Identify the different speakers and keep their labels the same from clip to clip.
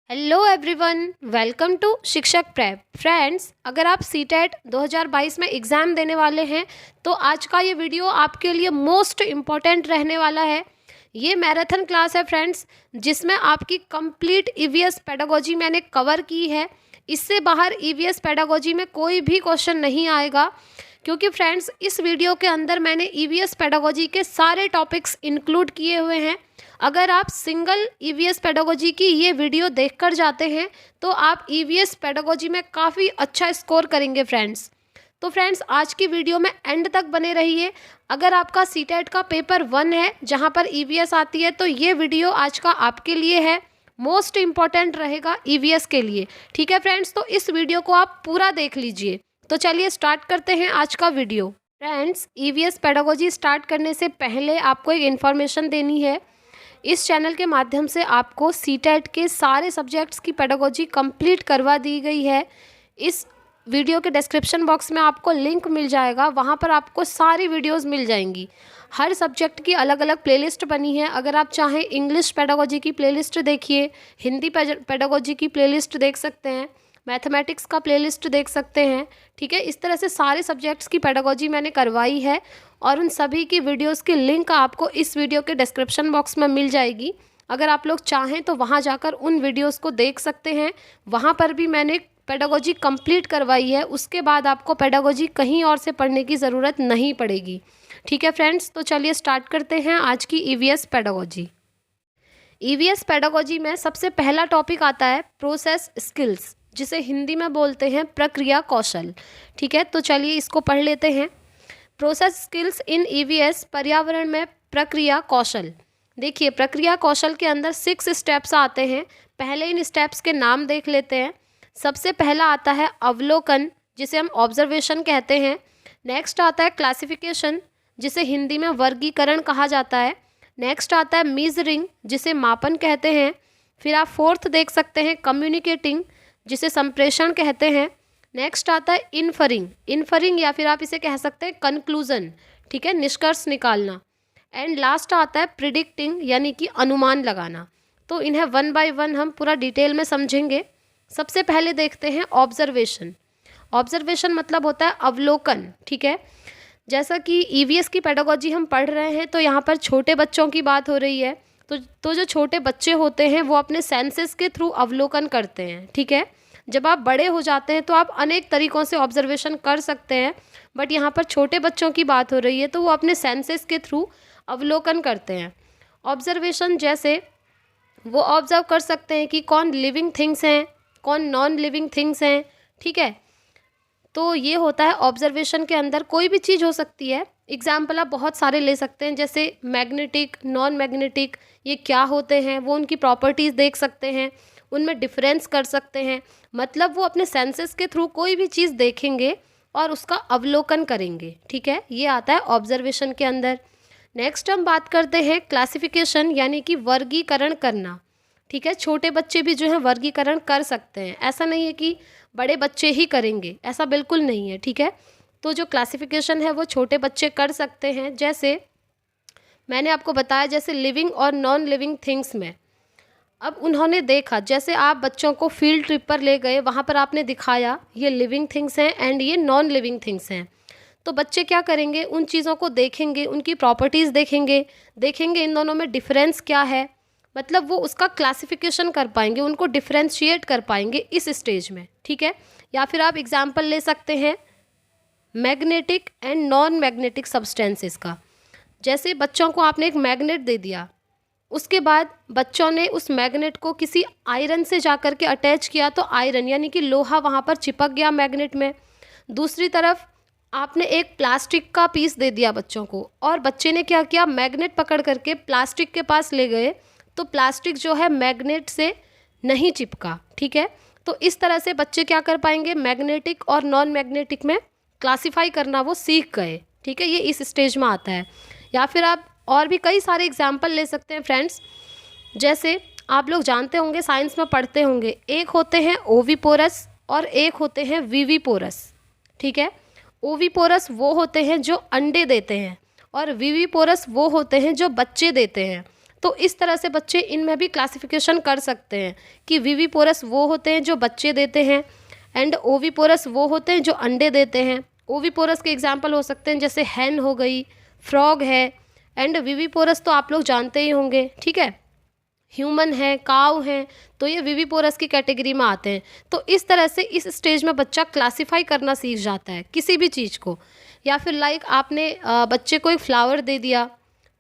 Speaker 1: Hello everyone, welcome to शिक्षक prep. Friends, अगर आप सीटेट 2022 में एग्ज़ाम देने वाले हैं तो आज का ये वीडियो आपके लिए मोस्ट इम्पॉर्टेंट रहने वाला है। ये मैराथन क्लास है फ्रेंड्स, जिसमें आपकी कंप्लीट ईवीएस पेडागोजी मैंने कवर की है। इससे बाहर ईवीएस पेडागोजी में कोई भी क्वेश्चन नहीं आएगा, क्योंकि फ्रेंड्स इस वीडियो के अंदर मैंने ईवीएस पेडागोजी के सारे टॉपिक्स इंक्लूड किए हुए हैं। अगर आप सिंगल ईवीएस पेडागोजी की ये वीडियो देखकर जाते हैं तो आप ईवीएस पेडागोजी में काफ़ी अच्छा स्कोर करेंगे फ्रेंड्स। तो फ्रेंड्स, आज की वीडियो में एंड तक बने रहिए। अगर आपका सीटेट का पेपर 1 है जहां पर ईवीएस आती है तो ये वीडियो आज का आपके लिए है, मोस्ट इम्पॉर्टेंट रहेगा ईवीएस के लिए। ठीक है फ्रेंड्स, तो इस वीडियो को आप पूरा देख लीजिए। तो चलिए स्टार्ट करते हैं आज का video. Friends, EVS pedagogy start करने से पहले आपको एक इन्फॉर्मेशन देनी है। इस चैनल के माध्यम से आपको सीटेट के सारे सब्जेक्ट्स की पेडागोजी कंप्लीट करवा दी गई है। इस वीडियो के डिस्क्रिप्शन बॉक्स में आपको लिंक मिल जाएगा, वहाँ पर आपको सारी वीडियोस मिल जाएंगी। हर सब्जेक्ट की अलग अलग प्लेलिस्ट बनी है। अगर आप चाहें इंग्लिश पेडागोजी की प्लेलिस्ट देखिए, हिंदी पेडागोजी की प्लेलिस्ट देख सकते हैं, मैथमेटिक्स का प्लेलिस्ट देख सकते हैं। ठीक है, इस तरह से सारे सब्जेक्ट्स की पेडागोजी मैंने करवाई है और उन सभी की वीडियोस की लिंक आपको इस वीडियो के डिस्क्रिप्शन बॉक्स में मिल जाएगी। अगर आप लोग चाहें तो वहां जाकर उन वीडियोस को देख सकते हैं। वहां पर भी मैंने पेडागोजी कंप्लीट करवाई है। उसके बाद आपको पेडागोजी कहीं और से पढ़ने की ज़रूरत नहीं पड़ेगी। ठीक है फ्रेंड्स, तो चलिए स्टार्ट करते हैं आज की ईवीएस पेडागोजी। ईवीएस पेडागोजी में सबसे पहला टॉपिक आता है प्रोसेस स्किल्स, जिसे हिंदी में बोलते हैं प्रक्रिया कौशल। ठीक है, तो चलिए इसको पढ़ लेते हैं। प्रोसेस स्किल्स इन ईवीएस, पर्यावरण में प्रक्रिया कौशल। देखिए, प्रक्रिया कौशल के अंदर 6 स्टेप्स आते हैं। पहले इन स्टेप्स के नाम देख लेते हैं। सबसे पहला आता है अवलोकन, जिसे हम ऑब्जर्वेशन कहते हैं। नेक्स्ट आता है क्लासिफिकेशन, जिसे हिंदी में वर्गीकरण कहा जाता है। नेक्स्ट आता है मीजरिंग, जिसे मापन कहते हैं। फिर आप फोर्थ देख सकते हैं कम्युनिकेटिंग, जिसे संप्रेषण कहते हैं। नेक्स्ट आता है इन्फरिंग या फिर आप इसे कह सकते हैं कंक्लूजन। ठीक है, निष्कर्ष निकालना। एंड लास्ट आता है प्रिडिक्टिंग, यानी कि अनुमान लगाना। तो इन्हें वन बाय वन हम पूरा डिटेल में समझेंगे। सबसे पहले देखते हैं ऑब्जर्वेशन। ऑब्जर्वेशन मतलब होता है अवलोकन। ठीक है, जैसा कि ईवीएस की पेडागोजी हम पढ़ रहे हैं तो यहाँ पर छोटे बच्चों की बात हो रही है। तो जो छोटे बच्चे होते हैं वो अपने सेंसेस के थ्रू अवलोकन करते हैं। ठीक है, जब आप बड़े हो जाते हैं तो आप अनेक तरीकों से ऑब्जर्वेशन कर सकते हैं, बट यहाँ पर छोटे बच्चों की बात हो रही है तो वो अपने सेंसेस के थ्रू अवलोकन करते हैं। ऑब्जर्वेशन जैसे वो ऑब्जर्व कर सकते हैं कि कौन लिविंग थिंग्स हैं, कौन नॉन लिविंग थिंग्स हैं। ठीक है, तो ये होता है ऑब्जर्वेशन के अंदर। कोई भी चीज़ हो सकती है। एग्जाम्पल आप बहुत सारे ले सकते हैं, जैसे मैग्नेटिक, नॉन मैग्नेटिक, ये क्या होते हैं, वो उनकी प्रॉपर्टीज़ देख सकते हैं, उनमें डिफरेंस कर सकते हैं। मतलब वो अपने सेंसेस के थ्रू कोई भी चीज़ देखेंगे और उसका अवलोकन करेंगे। ठीक है, ये आता है ऑब्जर्वेशन के अंदर। नेक्स्ट हम बात करते हैं क्लासिफिकेशन, यानी कि वर्गीकरण करना। ठीक है, छोटे बच्चे भी जो है वर्गीकरण कर सकते हैं। ऐसा नहीं है कि बड़े बच्चे ही करेंगे, ऐसा बिल्कुल नहीं है। ठीक है, तो जो क्लासिफिकेशन है वो छोटे बच्चे कर सकते हैं। जैसे मैंने आपको बताया, जैसे लिविंग और नॉन लिविंग थिंग्स में अब उन्होंने देखा, जैसे आप बच्चों को फील्ड ट्रिप पर ले गए, वहाँ पर आपने दिखाया ये लिविंग थिंग्स हैं एंड ये नॉन लिविंग थिंग्स हैं। तो बच्चे क्या करेंगे, उन चीज़ों को देखेंगे, उनकी प्रॉपर्टीज़ देखेंगे इन दोनों में डिफरेंस क्या है। मतलब वो उसका क्लासिफिकेशन कर पाएंगे, उनको डिफरेंशिएट कर पाएंगे इस स्टेज में। ठीक है, या फिर आप एग्जाम्पल ले सकते हैं magnetic and non magnetic substances का। जैसे बच्चों को आपने एक मैग्नेट दे दिया, उसके बाद बच्चों ने उस मैग्नेट को किसी आयरन से जाकर के अटैच किया, तो आयरन यानी कि लोहा वहाँ पर चिपक गया मैग्नेट में। दूसरी तरफ आपने एक प्लास्टिक का पीस दे दिया बच्चों को, और बच्चे ने क्या किया, मैग्नेट पकड़ करके प्लास्टिक के पास ले गए, तो प्लास्टिक जो है मैग्नेट से नहीं चिपका। ठीक है, तो इस तरह से बच्चे क्या कर पाएंगे, मैग्नेटिक और नॉन मैग्नेटिक में क्लासीफाई करना वो सीख गए। ठीक है, ये इस स्टेज में आता है। या फिर आप और भी कई सारे एग्जाम्पल ले सकते हैं फ्रेंड्स। जैसे आप लोग जानते होंगे, साइंस में पढ़ते होंगे, एक होते हैं ओविपोरस और एक होते हैं विविपोरस। ठीक है, ओविपोरस वो होते हैं जो अंडे देते हैं और विविपोरस वो होते हैं जो बच्चे देते हैं। तो इस तरह से बच्चे इनमें भी क्लासिफिकेशन कर सकते हैं कि विविपोरस वो होते हैं जो बच्चे देते हैं एंड ओविपोरस वो होते हैं जो अंडे देते हैं। ओविपोरस के एग्जाम्पल हो सकते हैं जैसे हैन हो गई, फ्रॉग है, एंड विविपोरस तो आप लोग जानते ही होंगे, ठीक है, ह्यूमन है, काऊ है, तो ये विविपोरस की कैटेगरी में आते हैं। तो इस तरह से इस स्टेज में बच्चा क्लासिफाई करना सीख जाता है किसी भी चीज़ को। या फिर लाइक आपने बच्चे को एक फ्लावर दे दिया,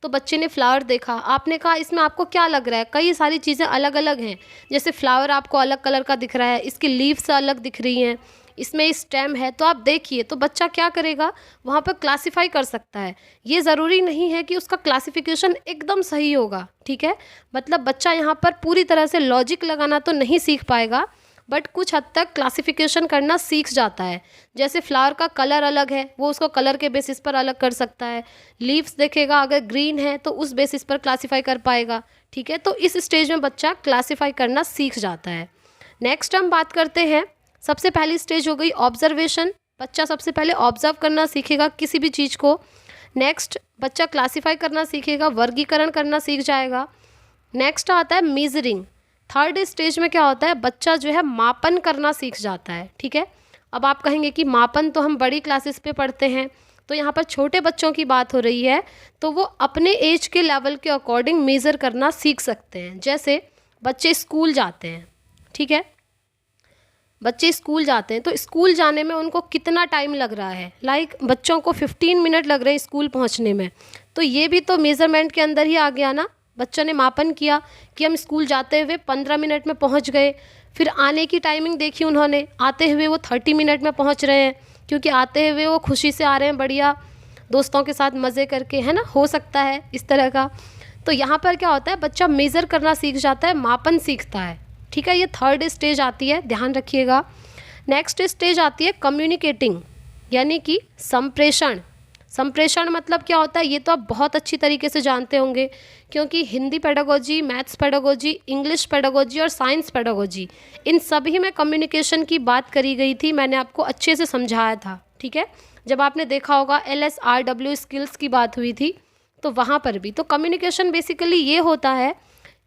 Speaker 1: तो बच्चे ने फ्लावर देखा, आपने कहा इसमें आपको क्या लग रहा है, कई सारी चीज़ें अलग अलग हैं, जैसे फ्लावर आपको अलग कलर का दिख रहा है, इसकी लीव्स अलग दिख रही हैं, इसमें स्टेम है, तो आप देखिए, तो बच्चा क्या करेगा, वहाँ पर क्लासिफाई कर सकता है। ये ज़रूरी नहीं है कि उसका क्लासिफिकेशन एकदम सही होगा, ठीक है, मतलब बच्चा यहाँ पर पूरी तरह से लॉजिक लगाना तो नहीं सीख पाएगा, बट कुछ हद तक क्लासिफिकेशन करना सीख जाता है। जैसे फ्लावर का कलर अलग है, वो उसको कलर के बेसिस पर अलग कर सकता है। लीव्स देखेगा, अगर ग्रीन है तो उस बेसिस पर क्लासिफाई कर पाएगा, ठीक है। तो इस स्टेज में बच्चा क्लासिफाई करना सीख जाता है। नेक्स्ट हम बात करते हैं, सबसे पहली स्टेज हो गई ऑब्जर्वेशन। बच्चा सबसे पहले ऑब्जर्व करना सीखेगा किसी भी चीज़ को। नेक्स्ट बच्चा क्लासिफाई करना सीखेगा, वर्गीकरण करना सीख जाएगा। नेक्स्ट आता है मीजरिंग। थर्ड स्टेज में क्या होता है, बच्चा जो है मापन करना सीख जाता है, ठीक है। अब आप कहेंगे कि मापन तो हम बड़ी क्लासेस पे पढ़ते हैं, तो यहाँ पर छोटे बच्चों की बात हो रही है, तो वो अपने एज के लेवल के अकॉर्डिंग मेज़र करना सीख सकते हैं। जैसे बच्चे स्कूल जाते हैं, ठीक है, बच्चे स्कूल जाते हैं, तो स्कूल जाने में उनको कितना टाइम लग रहा है, लाइक बच्चों को 15 मिनट लग रहे हैं स्कूल पहुँचने में, तो ये भी तो मेज़रमेंट के अंदर ही आ गया ना। बच्चों ने मापन किया कि हम स्कूल जाते हुए 15 मिनट में पहुंच गए, फिर आने की टाइमिंग देखी उन्होंने, आते हुए वो 30 मिनट में पहुंच रहे हैं, क्योंकि आते हुए वो खुशी से आ रहे हैं, बढ़िया दोस्तों के साथ मज़े करके, है ना, हो सकता है इस तरह का। तो यहाँ पर क्या होता है, बच्चा मेज़र करना सीख जाता है, मापन सीखता है, ठीक है। ये थर्ड स्टेज आती है, ध्यान रखिएगा। नेक्स्ट स्टेज आती है कम्युनिकेटिंग, यानी कि संप्रेषण। संप्रेषण मतलब क्या होता है, ये तो आप बहुत अच्छी तरीके से जानते होंगे, क्योंकि Hindi pedagogy, maths pedagogy, English pedagogy और साइंस पेडागोजी, इन सभी में कम्युनिकेशन की बात करी गई थी, मैंने आपको अच्छे से समझाया था, ठीक है। जब आपने देखा होगा LSRW स्किल्स की बात हुई थी, तो वहाँ पर भी तो कम्युनिकेशन बेसिकली ये होता है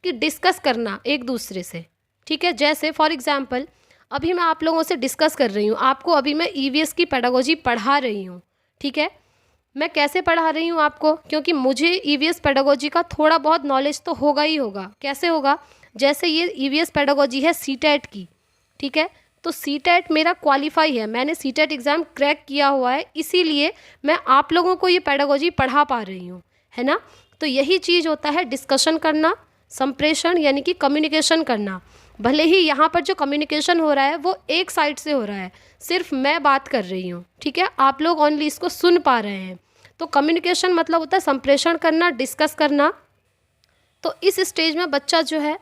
Speaker 1: कि डिस्कस करना एक दूसरे से, ठीक है। जैसे फॉर एग्जाम्पल अभी मैं आप लोगों से डिस्कस कर रही हूँ, आपको अभी मैं EVS की पेडागोजी पढ़ा रही हूँ, ठीक है। मैं कैसे पढ़ा रही हूँ आपको, क्योंकि मुझे EVS पेडागोजी का थोड़ा बहुत नॉलेज तो होगा ही होगा। कैसे होगा, जैसे ये EVS पेडागोजी है CTET की, ठीक है, तो CTET मेरा क्वालिफाई है, मैंने CTET एग्ज़ाम क्रैक किया हुआ है, इसीलिए मैं आप लोगों को ये पेडागोजी पढ़ा पा रही हूँ, है ना। तो यही चीज़ होता है डिस्कशन करना, संप्रेषण यानी कि कम्युनिकेशन करना। भले ही यहाँ पर जो कम्युनिकेशन हो रहा है वो एक साइड से हो रहा है, सिर्फ मैं बात कर रही हूँ, ठीक है, आप लोग ओनली इसको सुन पा रहे हैं। तो कम्युनिकेशन मतलब होता है संप्रेषण करना, डिस्कस करना। तो इस स्टेज में बच्चा जो है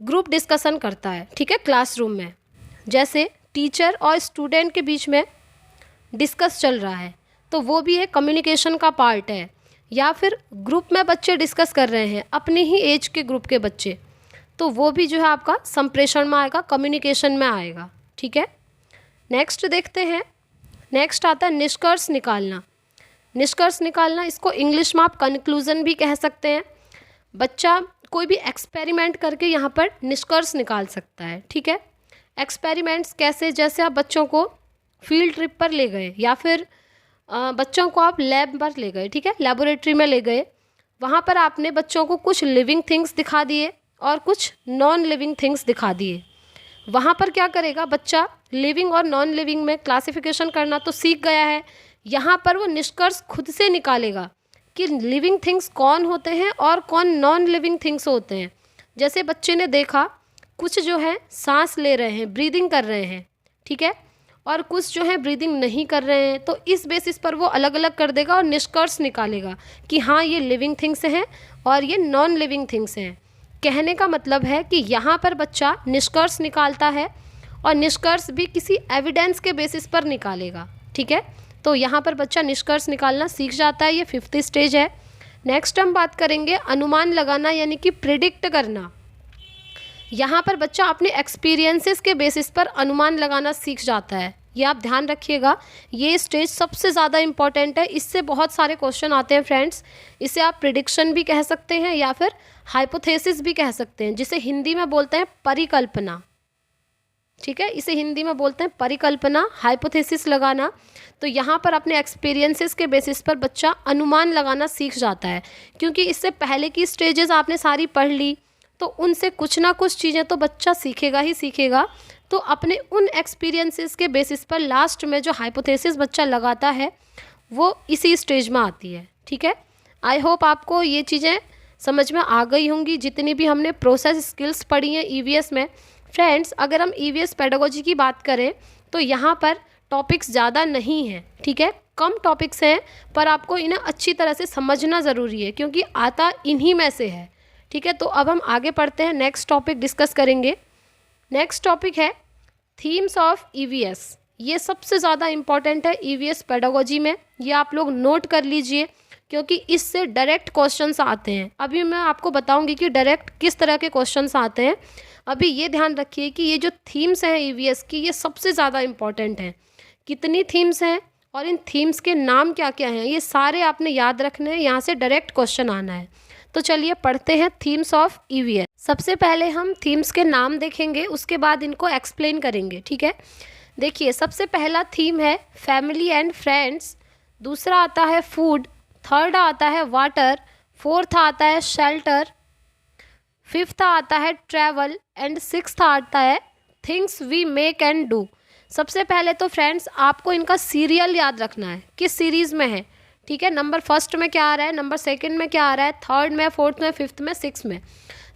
Speaker 1: ग्रुप डिस्कशन करता है, ठीक है, क्लासरूम में, जैसे टीचर और स्टूडेंट के बीच में डिस्कस चल रहा है, तो वो भी एक कम्युनिकेशन का पार्ट है। या फिर ग्रुप में बच्चे डिस्कस कर रहे हैं, अपने ही एज के ग्रुप के बच्चे, तो वो भी जो है आपका संप्रेषण में आएगा, कम्युनिकेशन में आएगा, ठीक है। नेक्स्ट देखते हैं, नेक्स्ट आता है निष्कर्ष निकालना। निष्कर्ष निकालना, इसको इंग्लिश में आप कंक्लूजन भी कह सकते हैं। बच्चा कोई भी एक्सपेरिमेंट करके यहाँ पर निष्कर्ष निकाल सकता है, ठीक है। एक्सपेरिमेंट्स कैसे, जैसे आप बच्चों को फील्ड ट्रिप पर ले गए, या फिर बच्चों को आप लैब पर ले गए, ठीक है, लेबोरेटरी में ले गए, वहाँ पर आपने बच्चों को कुछ लिविंग थिंग्स दिखा दिए और कुछ नॉन लिविंग थिंग्स दिखा दिए। वहाँ पर क्या करेगा बच्चा, लिविंग और नॉन लिविंग में क्लासिफिकेशन करना तो सीख गया है, यहाँ पर वो निष्कर्ष खुद से निकालेगा कि लिविंग थिंग्स कौन होते हैं और कौन नॉन लिविंग थिंग्स होते हैं। जैसे बच्चे ने देखा कुछ जो है सांस ले रहे हैं, ब्रीदिंग कर रहे हैं, ठीक है, और कुछ जो है ब्रीदिंग नहीं कर रहे हैं, तो इस बेसिस पर वो अलग अलग कर देगा और निष्कर्ष निकालेगा कि हाँ ये लिविंग थिंग्स हैं और ये नॉन लिविंग थिंग्स हैं। कहने का मतलब है कि यहाँ पर बच्चा निष्कर्ष निकालता है और निष्कर्ष भी किसी एविडेंस के बेसिस पर निकालेगा, ठीक है। तो यहाँ पर बच्चा निष्कर्ष निकालना सीख जाता है, ये 5th स्टेज है। नेक्स्ट हम बात करेंगे अनुमान लगाना, यानी कि प्रिडिक्ट करना। यहाँ पर बच्चा अपने एक्सपीरियंसेस के बेसिस पर अनुमान लगाना सीख जाता है, ये आप ध्यान रखिएगा। ये स्टेज सबसे ज़्यादा इम्पॉर्टेंट है, इससे बहुत सारे क्वेश्चन आते हैं फ्रेंड्स। इसे आप प्रिडिक्शन भी कह सकते हैं या फिर हाइपोथेसिस भी कह सकते हैं, जिसे हिंदी में बोलते हैं परिकल्पना। ठीक है, इसे हिंदी में बोलते हैं परिकल्पना, हाइपोथेसिस लगाना। तो यहाँ पर अपने एक्सपीरियंसेस के बेसिस पर बच्चा अनुमान लगाना सीख जाता है, क्योंकि इससे पहले की स्टेजेस आपने सारी पढ़ ली, तो उनसे कुछ ना कुछ चीज़ें तो बच्चा सीखेगा ही सीखेगा। तो अपने उन एक्सपीरियंसेस के बेसिस पर लास्ट में जो हाइपोथेसिस बच्चा लगाता है वो इसी स्टेज में आती है। ठीक है, आई होप आपको ये चीज़ें समझ में आ गई होंगी, जितनी भी हमने प्रोसेस स्किल्स पढ़ी हैं ईवीएस में। फ्रेंड्स, अगर हम ईवीएस पेडागोजी की बात करें तो यहाँ पर टॉपिक्स ज़्यादा नहीं हैं। ठीक है, कम टॉपिक्स हैं, पर आपको इन्हें अच्छी तरह से समझना ज़रूरी है, क्योंकि आता इन्हीं में से है। ठीक है, तो अब हम आगे पढ़ते हैं, नेक्स्ट टॉपिक डिस्कस करेंगे। नेक्स्ट टॉपिक है थीम्स ऑफ ईवीएस। ये सबसे ज़्यादा इम्पॉर्टेंट है ईवीएस पेडागोजी में, ये आप लोग नोट कर लीजिए, क्योंकि इससे डायरेक्ट क्वेश्चंस आते हैं। अभी मैं आपको बताऊंगी कि डायरेक्ट किस तरह के क्वेश्चंस आते हैं। अभी ये ध्यान रखिए कि ये जो थीम्स हैं ईवीएस की, ये सबसे ज़्यादा इम्पॉर्टेंट हैं। कितनी थीम्स हैं और इन थीम्स के नाम क्या क्या हैं, ये सारे आपने याद रखने हैं, यहाँ से डायरेक्ट क्वेश्चन आना है। तो चलिए पढ़ते हैं थीम्स ऑफ ईवीएस। सबसे पहले हम थीम्स के नाम देखेंगे, उसके बाद इनको एक्सप्लेन करेंगे। ठीक है, देखिए सबसे पहला थीम है फैमिली एंड फ्रेंड्स, दूसरा आता है फूड, थर्ड आता है वाटर, फोर्थ आता है शेल्टर, फिफ्थ आता है ट्रैवल एंड सिक्स्थ आता है things we make and do. सबसे पहले तो फ्रेंड्स आपको इनका सीरियल याद रखना है, किस सीरीज़ में है। ठीक है, नंबर फर्स्ट में क्या आ रहा है, नंबर सेकंड में क्या आ रहा है, थर्ड में, फोर्थ में, फिफ्थ में, सिक्स्थ में।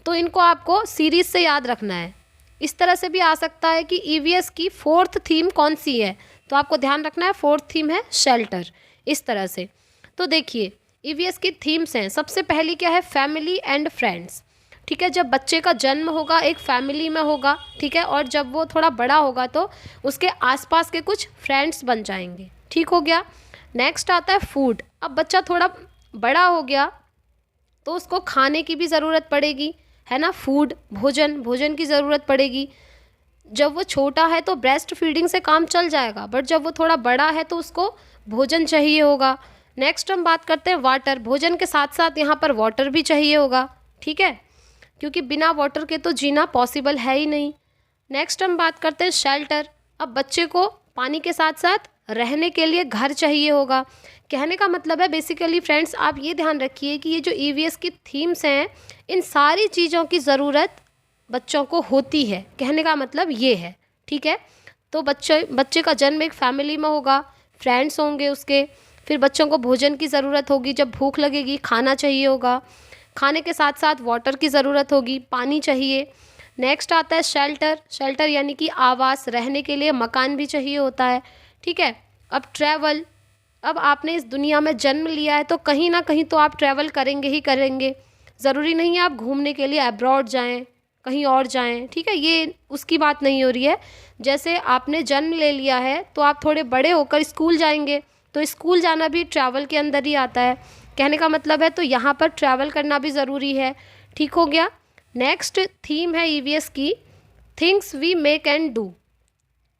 Speaker 1: तो इनको आपको सीरीज़ से याद रखना है। इस तरह से भी आ सकता है कि ईवीएस की फोर्थ थीम कौन सी है, तो आपको ध्यान रखना है फोर्थ थीम है शेल्टर, इस तरह से। तो देखिए ईवीएस की थीम्स हैं, सबसे पहली क्या है, फैमिली एंड फ्रेंड्स। ठीक है, जब बच्चे का जन्म होगा एक फैमिली में होगा। ठीक है, और जब वो थोड़ा बड़ा होगा तो उसके आसपास के कुछ फ्रेंड्स बन जाएंगे। ठीक हो गया। नेक्स्ट आता है फूड। अब बच्चा थोड़ा बड़ा हो गया तो उसको खाने की भी ज़रूरत पड़ेगी, है ना, फूड, भोजन की ज़रूरत पड़ेगी। जब वो छोटा है तो ब्रेस्ट फीडिंग से काम चल जाएगा, बट जब वो थोड़ा बड़ा है तो उसको भोजन चाहिए होगा। नेक्स्ट हम बात करते हैं वाटर। भोजन के साथ साथ यहाँ पर वाटर भी चाहिए होगा। ठीक है, क्योंकि बिना वाटर के तो जीना पॉसिबल है ही नहीं। नेक्स्ट हम बात करते हैं शेल्टर। अब बच्चे को पानी के साथ साथ रहने के लिए घर चाहिए होगा। कहने का मतलब है बेसिकली फ्रेंड्स, आप ये ध्यान रखिए कि ये जो ईवीएस की थीम्स हैं, इन सारी चीज़ों की ज़रूरत बच्चों को होती है। कहने का मतलब ये है। ठीक है, तो बच्चे का जन्म एक फैमिली में होगा, फ्रेंड्स होंगे उसके, फिर बच्चों को भोजन की ज़रूरत होगी, जब भूख लगेगी खाना चाहिए होगा, खाने के साथ साथ वाटर की ज़रूरत होगी, पानी चाहिए। नेक्स्ट आता है शेल्टर। शेल्टर यानी कि आवास, रहने के लिए मकान भी चाहिए होता है। ठीक है, अब ट्रैवल। अब आपने इस दुनिया में जन्म लिया है तो कहीं ना कहीं तो आप ट्रैवल करेंगे ही करेंगे। ज़रूरी नहीं है आप घूमने के लिए अब्रॉड जाएं, कहीं और जाएं। ठीक है, ये उसकी बात नहीं हो रही है। जैसे आपने जन्म ले लिया है तो आप थोड़े बड़े होकर स्कूल जाएंगे, तो स्कूल जाना भी ट्रैवल के अंदर ही आता है। कहने का मतलब है तो यहाँ पर ट्रैवल करना भी ज़रूरी है। ठीक हो गया। नेक्स्ट थीम है ईवीएस की things we make and do.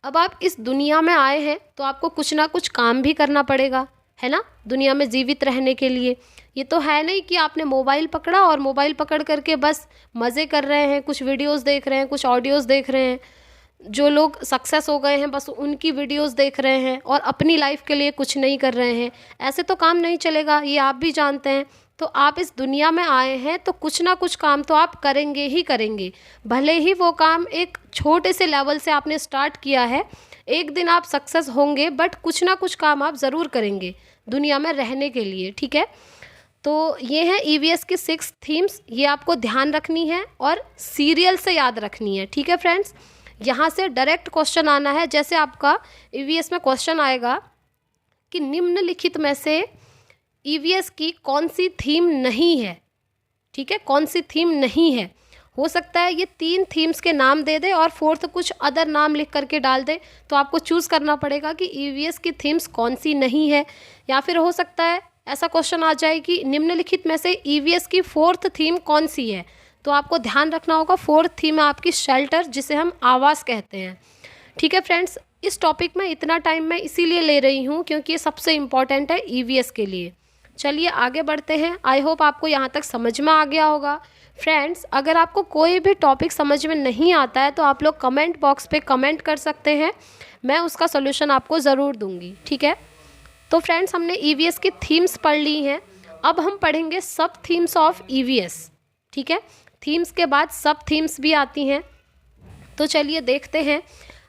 Speaker 1: अब आप इस दुनिया में आए हैं तो आपको कुछ ना कुछ काम भी करना पड़ेगा, है ना, दुनिया में जीवित रहने के लिए। ये तो है नहीं कि आपने मोबाइल पकड़ा और मोबाइल पकड़ करके बस मज़े कर रहे हैं, कुछ वीडियोस देख रहे हैं, कुछ ऑडियोज़ देख रहे हैं। जो लोग सक्सेस हो गए हैं बस उनकी वीडियोस देख रहे हैं और अपनी लाइफ के लिए कुछ नहीं कर रहे हैं। ऐसे तो काम नहीं चलेगा, ये आप भी जानते हैं। तो आप इस दुनिया में आए हैं तो कुछ ना कुछ काम तो आप करेंगे ही करेंगे, भले ही वो काम एक छोटे से लेवल से आपने स्टार्ट किया है। एक दिन आप सक्सेस होंगे, बट कुछ ना कुछ काम आप ज़रूर करेंगे दुनिया में रहने के लिए। ठीक है, तो ये है ईवीएस की 6 थीम्स, ये आपको ध्यान रखनी है और सीरियल से याद रखनी है। ठीक है फ्रेंड्स, यहाँ से डायरेक्ट क्वेश्चन आना है। जैसे आपका ईवीएस में क्वेश्चन आएगा कि निम्नलिखित में से ईवीएस की कौन सी थीम नहीं है। ठीक है, कौन सी थीम नहीं है। हो सकता है ये 3 थीम्स के नाम दे दे और फोर्थ कुछ अदर नाम लिख करके डाल दे, तो आपको चूज़ करना पड़ेगा कि ईवीएस की थीम्स कौन सी नहीं है। या फिर हो सकता है ऐसा क्वेश्चन आ जाए कि निम्नलिखित में से ईवीएस की 4th थीम कौन सी है, तो आपको ध्यान रखना होगा 4th थीम है आपकी शेल्टर, जिसे हम आवास कहते हैं। ठीक है फ्रेंड्स, इस टॉपिक में इतना टाइम मैं इसीलिए ले रही हूँ क्योंकि ये सबसे इम्पॉर्टेंट है ईवीएस के लिए। चलिए आगे बढ़ते हैं। आई होप आपको यहाँ तक समझ में आ गया होगा। फ्रेंड्स, अगर आपको कोई भी टॉपिक समझ में नहीं आता है तो आप लोग कमेंट बॉक्स पे कमेंट कर सकते हैं, मैं उसका सोल्यूशन आपको ज़रूर दूंगी, ठीक है। तो फ्रेंड्स, हमने ईवीएस की थीम्स पढ़ ली हैं। अब हम पढ़ेंगे सब थीम्स ऑफ ईवीएस, ठीक है। थीम्स के बाद सब थीम्स भी आती हैं, तो चलिए देखते हैं।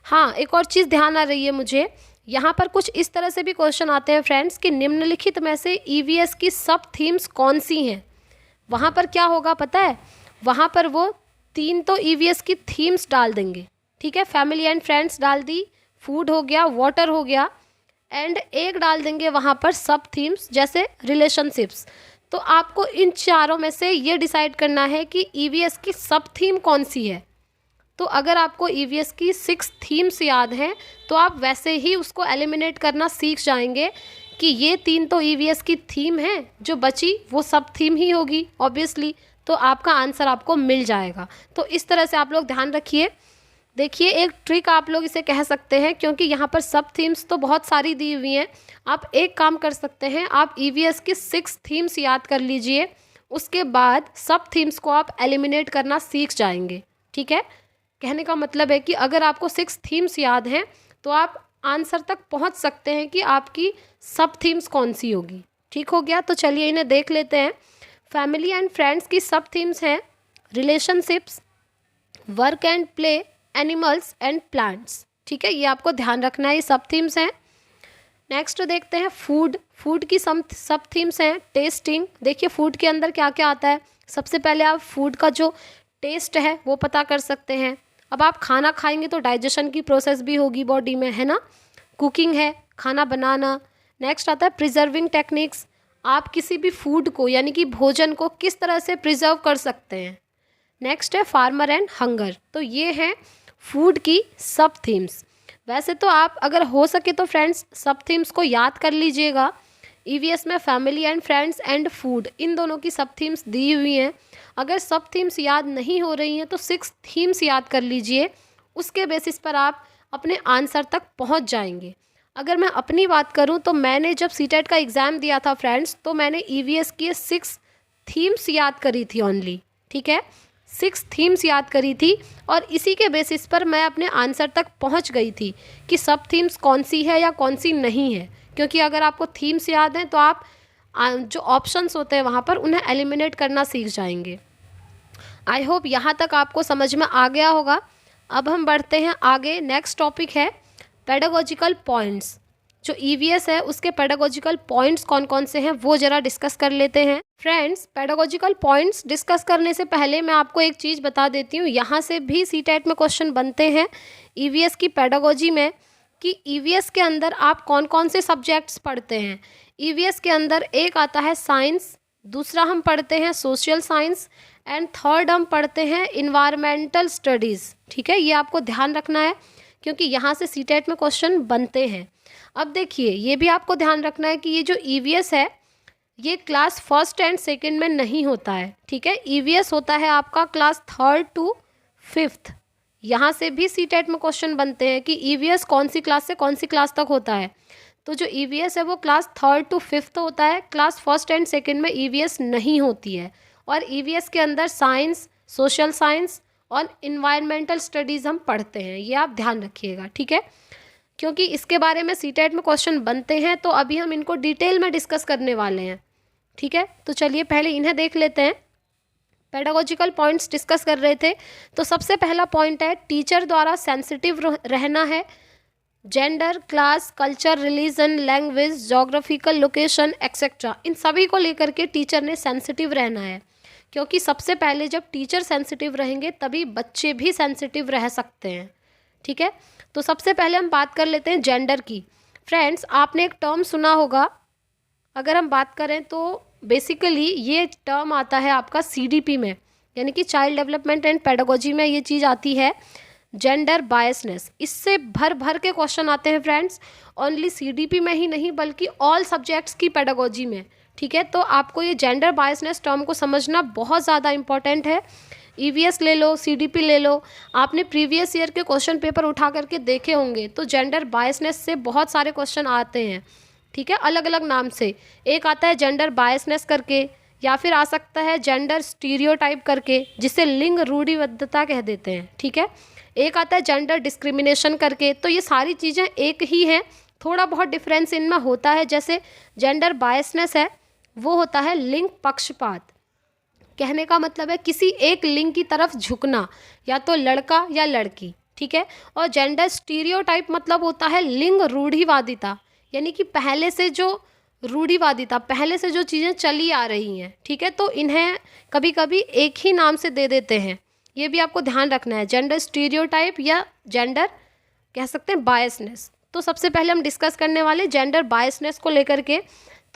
Speaker 1: हाँ, एक और चीज़ ध्यान आ रही है मुझे, यहाँ पर कुछ इस तरह से भी क्वेश्चन आते हैं फ्रेंड्स कि निम्नलिखित में से ईवीएस की सब थीम्स कौन सी हैं। वहाँ पर क्या होगा पता है, वहाँ पर वो 3 तो ईवीएस की थीम्स डाल देंगे, ठीक है। फैमिली एंड फ्रेंड्स डाल दी, फूड हो गया, वाटर हो गया, एंड एक डाल देंगे वहाँ पर सब थीम्स जैसे रिलेशनशिप्स। तो आपको इन चारों में से ये डिसाइड करना है कि ईवीएस की सब थीम कौन सी है। तो अगर आपको ईवीएस की 6 थीम्स याद हैं तो आप वैसे ही उसको एलिमिनेट करना सीख जाएंगे कि ये 3 तो ईवीएस की थीम है, जो बची वो सब थीम ही होगी ऑब्वियसली। तो आपका आंसर आपको मिल जाएगा। तो इस तरह से आप लोग ध्यान रखिए। देखिए, एक ट्रिक आप लोग इसे कह सकते हैं, क्योंकि यहाँ पर सब थीम्स तो बहुत सारी दी हुई हैं। आप एक काम कर सकते हैं, आप ईवीएस की 6 थीम्स याद कर लीजिए, उसके बाद सब थीम्स को आप एलिमिनेट करना सीख जाएंगे, ठीक है। कहने का मतलब है कि अगर आपको 6 थीम्स याद हैं तो आप आंसर तक पहुंच सकते हैं कि आपकी सब थीम्स कौन सी होगी। ठीक हो गया, तो चलिए इन्हें देख लेते हैं। फैमिली एंड फ्रेंड्स की सब थीम्स हैं relationships, work and play, animals and plants, ठीक है। ये आपको ध्यान रखना है, ये सब थीम्स हैं। नेक्स्ट देखते हैं फूड की सब थीम्स हैं टेस्टिंग। देखिए फूड के अंदर क्या क्या आता है। सबसे पहले आप फूड का जो टेस्ट है वो पता कर सकते हैं। अब आप खाना खाएंगे तो डाइजेशन की प्रोसेस भी होगी बॉडी में, है ना। कुकिंग है, खाना बनाना। नेक्स्ट आता है प्रिजर्विंग टेक्निक्स, आप किसी भी फूड को यानी कि भोजन को किस तरह से प्रिजर्व कर सकते हैं। नेक्स्ट है फार्मर एंड हंगर। तो ये हैं फूड की सब थीम्स। वैसे तो आप अगर हो सके तो फ्रेंड्स सब थीम्स को याद कर लीजिएगा। ईवीएस में family and friends and food in दोनों की सब थीम्स दी हुई हैं। अगर सब थीम्स याद नहीं हो रही हैं तो 6 थीम्स याद कर लीजिए, उसके बेसिस पर आप अपने आंसर तक पहुंच जाएंगे। अगर मैं अपनी बात करूं तो मैंने जब सीटेट का एग्ज़ाम दिया था फ्रेंड्स, तो मैंने ईवीएस की 6 थीम्स याद करी थी ओनली, ठीक है। 6 थीम्स याद करी थी और इसी के बेसिस पर मैं अपने आंसर तक पहुंच गई थी कि सब थीम्स कौन सी है या कौन सी नहीं है। क्योंकि अगर आपको थीम्स याद हैं तो आप जो ऑप्शंस होते हैं वहाँ पर उन्हें एलिमिनेट करना सीख जाएंगे। आई होप यहाँ तक आपको समझ में आ गया होगा। अब हम बढ़ते हैं आगे। नेक्स्ट टॉपिक है पेडागोजिकल पॉइंट्स। जो ईवीएस है उसके पेडागोजिकल पॉइंट्स कौन कौन से हैं वो ज़रा डिस्कस कर लेते हैं। फ्रेंड्स, पेडागोजिकल पॉइंट्स डिस्कस करने से पहले मैं आपको एक चीज़ बता देती हूँ। यहाँ से भी सीटेट में क्वेश्चन बनते हैं ईवीएस की पेडागोजी में, कि ईवीएस के अंदर आप कौन कौन से सब्जेक्ट्स पढ़ते हैं। ईवीएस के अंदर एक आता है साइंस, दूसरा हम पढ़ते हैं सोशल साइंस, एंड थर्ड हम पढ़ते हैं इन्वायरमेंटल स्टडीज़, ठीक है। ये आपको ध्यान रखना है क्योंकि यहाँ से सीटेट में क्वेश्चन बनते हैं। अब देखिए, ये भी आपको ध्यान रखना है कि ये जो ईवीएस है ये क्लास 1st एंड 2nd में नहीं होता है, ठीक है। ईवीएस होता है आपका क्लास 3rd to 5th। यहाँ से भी सीटेट में क्वेश्चन बनते हैं कि ईवीएस कौन सी क्लास से कौन सी क्लास तक होता है। तो जो ईवीएस है वो क्लास 3rd to 5th होता है। क्लास 1st एंड 2nd में ईवीएस नहीं होती है। और ईवीएस के अंदर साइंस, सोशल साइंस और इन्वायरमेंटल स्टडीज़ हम पढ़ते हैं, ये आप ध्यान रखिएगा, ठीक है। क्योंकि इसके बारे में सीटेट में क्वेश्चन बनते हैं तो अभी हम इनको डिटेल में डिस्कस करने वाले हैं, ठीक है। तो चलिए पहले इन्हें देख लेते हैं। पेडागोजिकल पॉइंट्स डिस्कस कर रहे थे, तो सबसे पहला पॉइंट है टीचर द्वारा सेंसिटिव रहना है। Gender, class, culture, religion, language, geographical location etcetera, इन सभी को लेकर के टीचर ने सेंसिटिव रहना है। क्योंकि सबसे पहले जब टीचर सेंसिटिव रहेंगे तभी बच्चे भी सेंसिटिव रह सकते हैं, ठीक है। तो सबसे पहले हम बात कर लेते हैं जेंडर की। फ्रेंड्स, आपने एक टर्म सुना होगा, अगर हम बात करें तो बेसिकली ये टर्म आता है आपका सीडीपी में, यानी कि चाइल्ड डेवलपमेंट एंड पेडागोजी में ये चीज़ आती है, जेंडर बायसनेस। इससे भर भर के क्वेश्चन आते हैं फ्रेंड्स, ओनली सीडीपी में ही नहीं बल्कि ऑल सब्जेक्ट्स की पेडागोजी में, ठीक है। तो आपको ये जेंडर बायसनेस टर्म को समझना बहुत ज़्यादा इंपॉर्टेंट है। ईवीएस ले लो, सीडीपी ले लो, आपने प्रीवियस ईयर के क्वेश्चन पेपर उठा करके देखे होंगे तो जेंडर बायसनेस से बहुत सारे क्वेश्चन आते हैं, ठीक है, अलग अलग नाम से। एक आता है जेंडर बायसनेस करके, या फिर आ सकता है जेंडर स्टीरियोटाइप करके, जिसे लिंग रूढ़िबद्धता कह देते हैं। ठीक है, एक आता है जेंडर डिस्क्रिमिनेशन करके। तो ये सारी चीज़ें एक ही हैं, थोड़ा बहुत डिफरेंस इनमें होता है। जैसे जेंडर बायसनेस है, वो होता है लिंग पक्षपात। कहने का मतलब है किसी एक लिंग की तरफ झुकना, या तो लड़का या लड़की। ठीक है, और जेंडर स्टीरियोटाइप मतलब होता है लिंग रूढ़िवादिता, यानी कि पहले से जो रूढ़िवादिता, पहले से जो चीज़ें चली आ रही हैं। ठीक है, तो इन्हें कभी कभी एक ही नाम से दे देते हैं, ये भी आपको ध्यान रखना है। जेंडर स्टीरियोटाइप या जेंडर कह सकते हैं बायसनेस। तो सबसे पहले हम डिस्कस करने वाले जेंडर बायसनेस को लेकर के।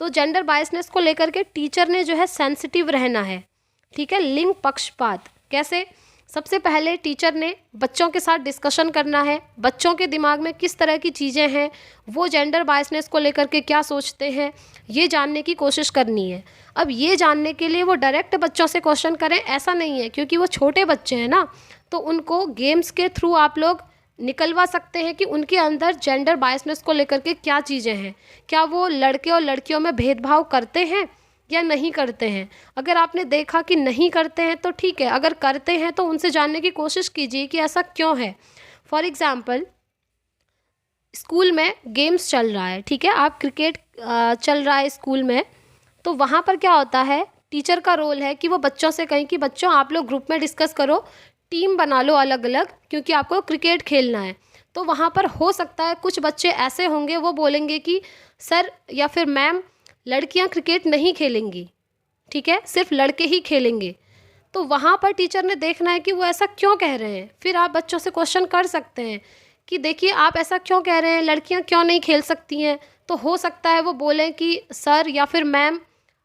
Speaker 1: तो जेंडर बायसनेस को लेकर के टीचर ने जो है सेंसिटिव रहना है। ठीक है, लिंग पक्षपात कैसे? सबसे पहले टीचर ने बच्चों के साथ डिस्कशन करना है, बच्चों के दिमाग में किस तरह की चीज़ें हैं, वो जेंडर बायसनेस को लेकर के क्या सोचते हैं, ये जानने की कोशिश करनी है। अब ये जानने के लिए वो डायरेक्ट बच्चों से क्वेश्चन करें ऐसा नहीं है, क्योंकि वो छोटे बच्चे हैं ना, तो उनको गेम्स के थ्रू आप लोग निकलवा सकते हैं कि उनके अंदर जेंडर बायसनेस को लेकर के क्या चीज़ें हैं, क्या वो लड़के और लड़कियों में भेदभाव करते हैं या नहीं करते हैं। अगर आपने देखा कि नहीं करते हैं तो ठीक है, अगर करते हैं तो उनसे जानने की कोशिश कीजिए कि ऐसा क्यों है। फॉर एग्ज़ाम्पल, स्कूल में गेम्स चल रहा है, ठीक है, आप क्रिकेट चल रहा है स्कूल में, तो वहाँ पर क्या होता है, टीचर का रोल है कि वो बच्चों से कहें कि बच्चों आप लोग ग्रुप में डिस्कस करो, टीम बना लो अलग अलग, क्योंकि आपको क्रिकेट खेलना है। तो वहाँ पर हो सकता है कुछ बच्चे ऐसे होंगे, वो बोलेंगे कि सर या फिर मैम, लड़कियां क्रिकेट नहीं खेलेंगी, ठीक है, सिर्फ लड़के ही खेलेंगे। तो वहाँ पर टीचर ने देखना है कि वो ऐसा क्यों कह रहे हैं। फिर आप बच्चों से क्वेश्चन कर सकते हैं कि देखिए आप ऐसा क्यों कह रहे हैं, लड़कियां क्यों नहीं खेल सकती हैं। तो हो सकता है वो बोलें कि सर या फिर मैम,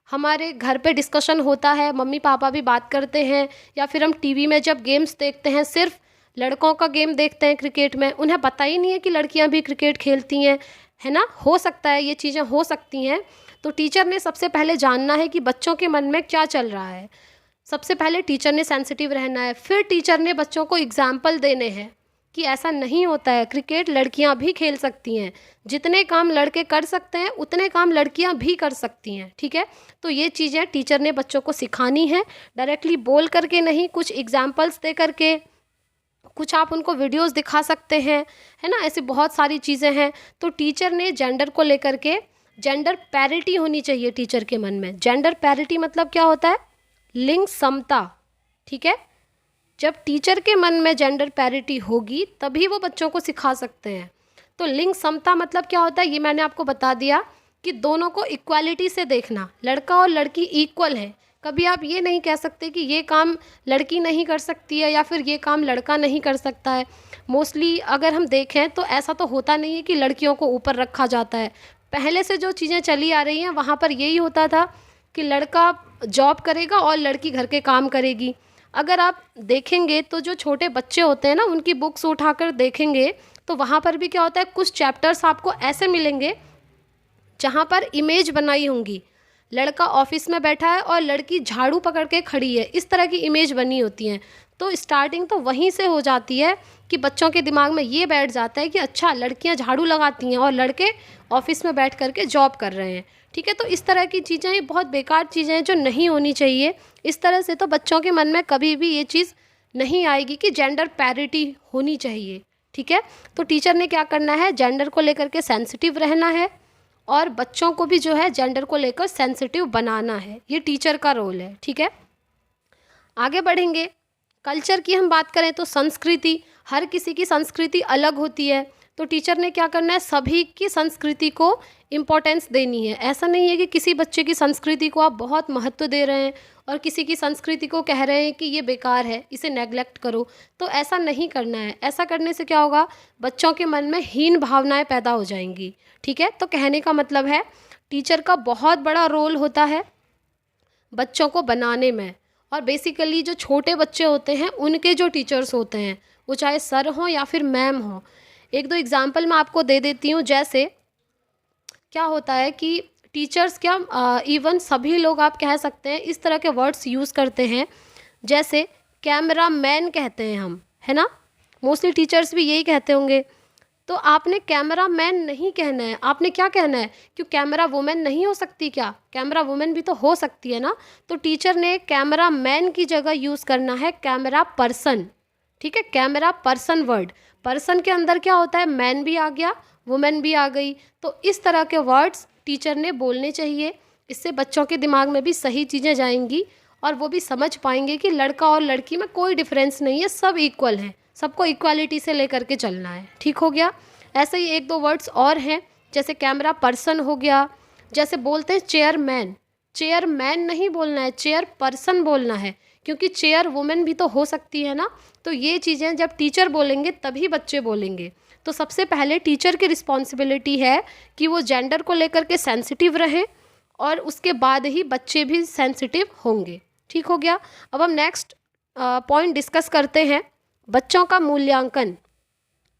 Speaker 1: हमारे घर पे डिस्कशन होता है, मम्मी पापा भी बात करते हैं, या फिर हम टीवी में जब गेम्स देखते हैं सिर्फ लड़कों का गेम देखते हैं क्रिकेट में, उन्हें पता ही नहीं है कि लड़कियां भी क्रिकेट खेलती हैं, है ना। हो सकता है ये चीज़ें हो सकती हैं। तो टीचर ने सबसे पहले जानना है कि बच्चों के मन में क्या चल रहा है। सबसे पहले टीचर ने सेंसिटिव रहना है, फिर टीचर ने बच्चों को एग्जाम्पल देने हैं कि ऐसा नहीं होता है, क्रिकेट लड़कियां भी खेल सकती हैं, जितने काम लड़के कर सकते हैं उतने काम लड़कियां भी कर सकती हैं। ठीक है, तो ये चीज़ें टीचर ने बच्चों को सिखानी है, डायरेक्टली बोल करके नहीं, कुछ एग्जाम्पल्स दे करके, कुछ आप उनको वीडियोस दिखा सकते हैं, है ना। ऐसी बहुत सारी चीज़ें हैं। तो टीचर ने जेंडर को लेकर के, जेंडर पैरिटी होनी चाहिए टीचर के मन में। जेंडर पैरिटी मतलब क्या होता है, लिंग समता। ठीक है, जब टीचर के मन में जेंडर पैरिटी होगी तभी वो बच्चों को सिखा सकते हैं। तो लिंग समता मतलब क्या होता है, ये मैंने आपको बता दिया कि दोनों को इक्वालिटी से देखना, लड़का और लड़की इक्वल है। कभी आप ये नहीं कह सकते कि ये काम लड़की नहीं कर सकती है या फिर ये काम लड़का नहीं कर सकता है। मोस्टली अगर हम देखें तो ऐसा तो होता नहीं है कि लड़कियों को ऊपर रखा जाता है। पहले से जो चीज़ें चली आ रही हैं वहाँ पर यही होता था कि लड़का जॉब करेगा और लड़की घर के काम करेगी। अगर आप देखेंगे तो जो छोटे बच्चे होते हैं ना, उनकी बुक्स उठाकर देखेंगे तो वहाँ पर भी क्या होता है, कुछ चैप्टर्स आपको ऐसे मिलेंगे जहाँ पर इमेज बनाई होंगी, लड़का ऑफिस में बैठा है और लड़की झाड़ू पकड़ के खड़ी है, इस तरह की इमेज बनी होती हैं। तो स्टार्टिंग तो वहीं से हो जाती है कि बच्चों के दिमाग में ये बैठ जाता है कि अच्छा लड़कियां झाड़ू लगाती हैं और लड़के ऑफिस में बैठ करके जॉब कर रहे हैं। ठीक है, तो इस तरह की चीज़ें ये बहुत बेकार चीज़ें हैं जो नहीं होनी चाहिए। इस तरह से तो बच्चों के मन में कभी भी ये चीज़ नहीं आएगी कि जेंडर पैरिटी होनी चाहिए। ठीक है, तो टीचर ने क्या करना है, जेंडर को लेकर के सेंसिटिव रहना है और बच्चों को भी जो है जेंडर को लेकर सेंसिटिव बनाना है, ये टीचर का रोल है। ठीक है, आगे बढ़ेंगे। कल्चर की हम बात करें तो संस्कृति, हर किसी की संस्कृति अलग होती है। तो टीचर ने क्या करना है, सभी की संस्कृति को इम्पोर्टेंस देनी है। ऐसा नहीं है कि किसी बच्चे की संस्कृति को आप बहुत महत्व दे रहे हैं और किसी की संस्कृति को कह रहे हैं कि ये बेकार है, इसे नेग्लेक्ट करो। तो ऐसा नहीं करना है। ऐसा करने से क्या होगा, बच्चों के मन में हीन भावनाएं पैदा हो जाएंगी। ठीक है, तो कहने का मतलब है टीचर का बहुत बड़ा रोल होता है बच्चों को बनाने में। और बेसिकली जो छोटे बच्चे होते हैं उनके जो टीचर्स होते हैं, वो चाहे सर हों या फिर मैम हों। एक दो एग्जाम्पल मैं आपको दे देती हूँ। जैसे क्या होता है कि टीचर्स क्या, इवन सभी लोग आप कह सकते हैं इस तरह के वर्ड्स यूज़ करते हैं, जैसे कैमरा मैन कहते हैं हम, है ना। मोस्टली टीचर्स भी यही कहते होंगे। तो आपने कैमरा मैन नहीं कहना है, आपने क्या कहना है, क्यों कैमरा वुमेन नहीं हो सकती क्या, कैमरा वुमेन भी तो हो सकती है ना। तो टीचर ने कैमरा मैन की जगह यूज़ करना है कैमरा पर्सन। ठीक है, कैमरा पर्सन वर्ड, पर्सन के अंदर क्या होता है, मैन भी आ गया, वुमेन भी आ गई। तो इस तरह के वर्ड्स टीचर ने बोलने चाहिए, इससे बच्चों के दिमाग में भी सही चीज़ें जाएंगी और वो भी समझ पाएंगे कि लड़का और लड़की में कोई डिफरेंस नहीं है, सब इक्वल हैं, सबको इक्वालिटी से लेकर के चलना है। ठीक हो गया। ऐसे ही एक दो वर्ड्स और हैं, जैसे कैमरा पर्सन हो गया, जैसे बोलते हैं चेयरमैन, चेयरमैन नहीं बोलना है, चेयर पर्सन बोलना है, क्योंकि चेयर वुमेन भी तो हो सकती है ना। तो ये चीज़ें जब टीचर बोलेंगे तभी बच्चे बोलेंगे। तो सबसे पहले टीचर की रिस्पॉन्सिबिलिटी है कि वो जेंडर को लेकर के सेंसिटिव रहें और उसके बाद ही बच्चे भी सेंसिटिव होंगे। ठीक हो गया। अब हम नेक्स्ट पॉइंट डिस्कस करते हैं, बच्चों का मूल्यांकन,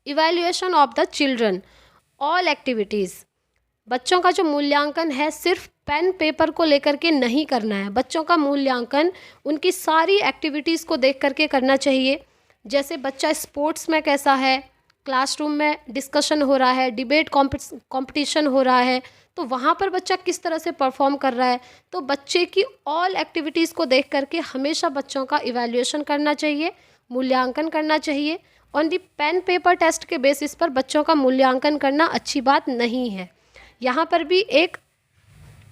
Speaker 1: evaluation of the children all activities. बच्चों का जो मूल्यांकन है सिर्फ पेन पेपर को लेकर के नहीं करना है, बच्चों का मूल्यांकन उनकी सारी एक्टिविटीज़ को देख करके करना चाहिए। जैसे बच्चा स्पोर्ट्स में कैसा है, क्लासरूम में डिस्कशन हो रहा है, डिबेट कंपटीशन हो रहा है, तो वहाँ पर बच्चा किस तरह से परफॉर्म कर रहा है। तो बच्चे की ऑल एक्टिविटीज़ को देख करके हमेशा बच्चों का इवैल्यूएशन करना चाहिए, मूल्यांकन करना चाहिए। On the pen paper test के बेसिस पर बच्चों का मूल्यांकन करना अच्छी बात नहीं है। यहाँ पर भी एक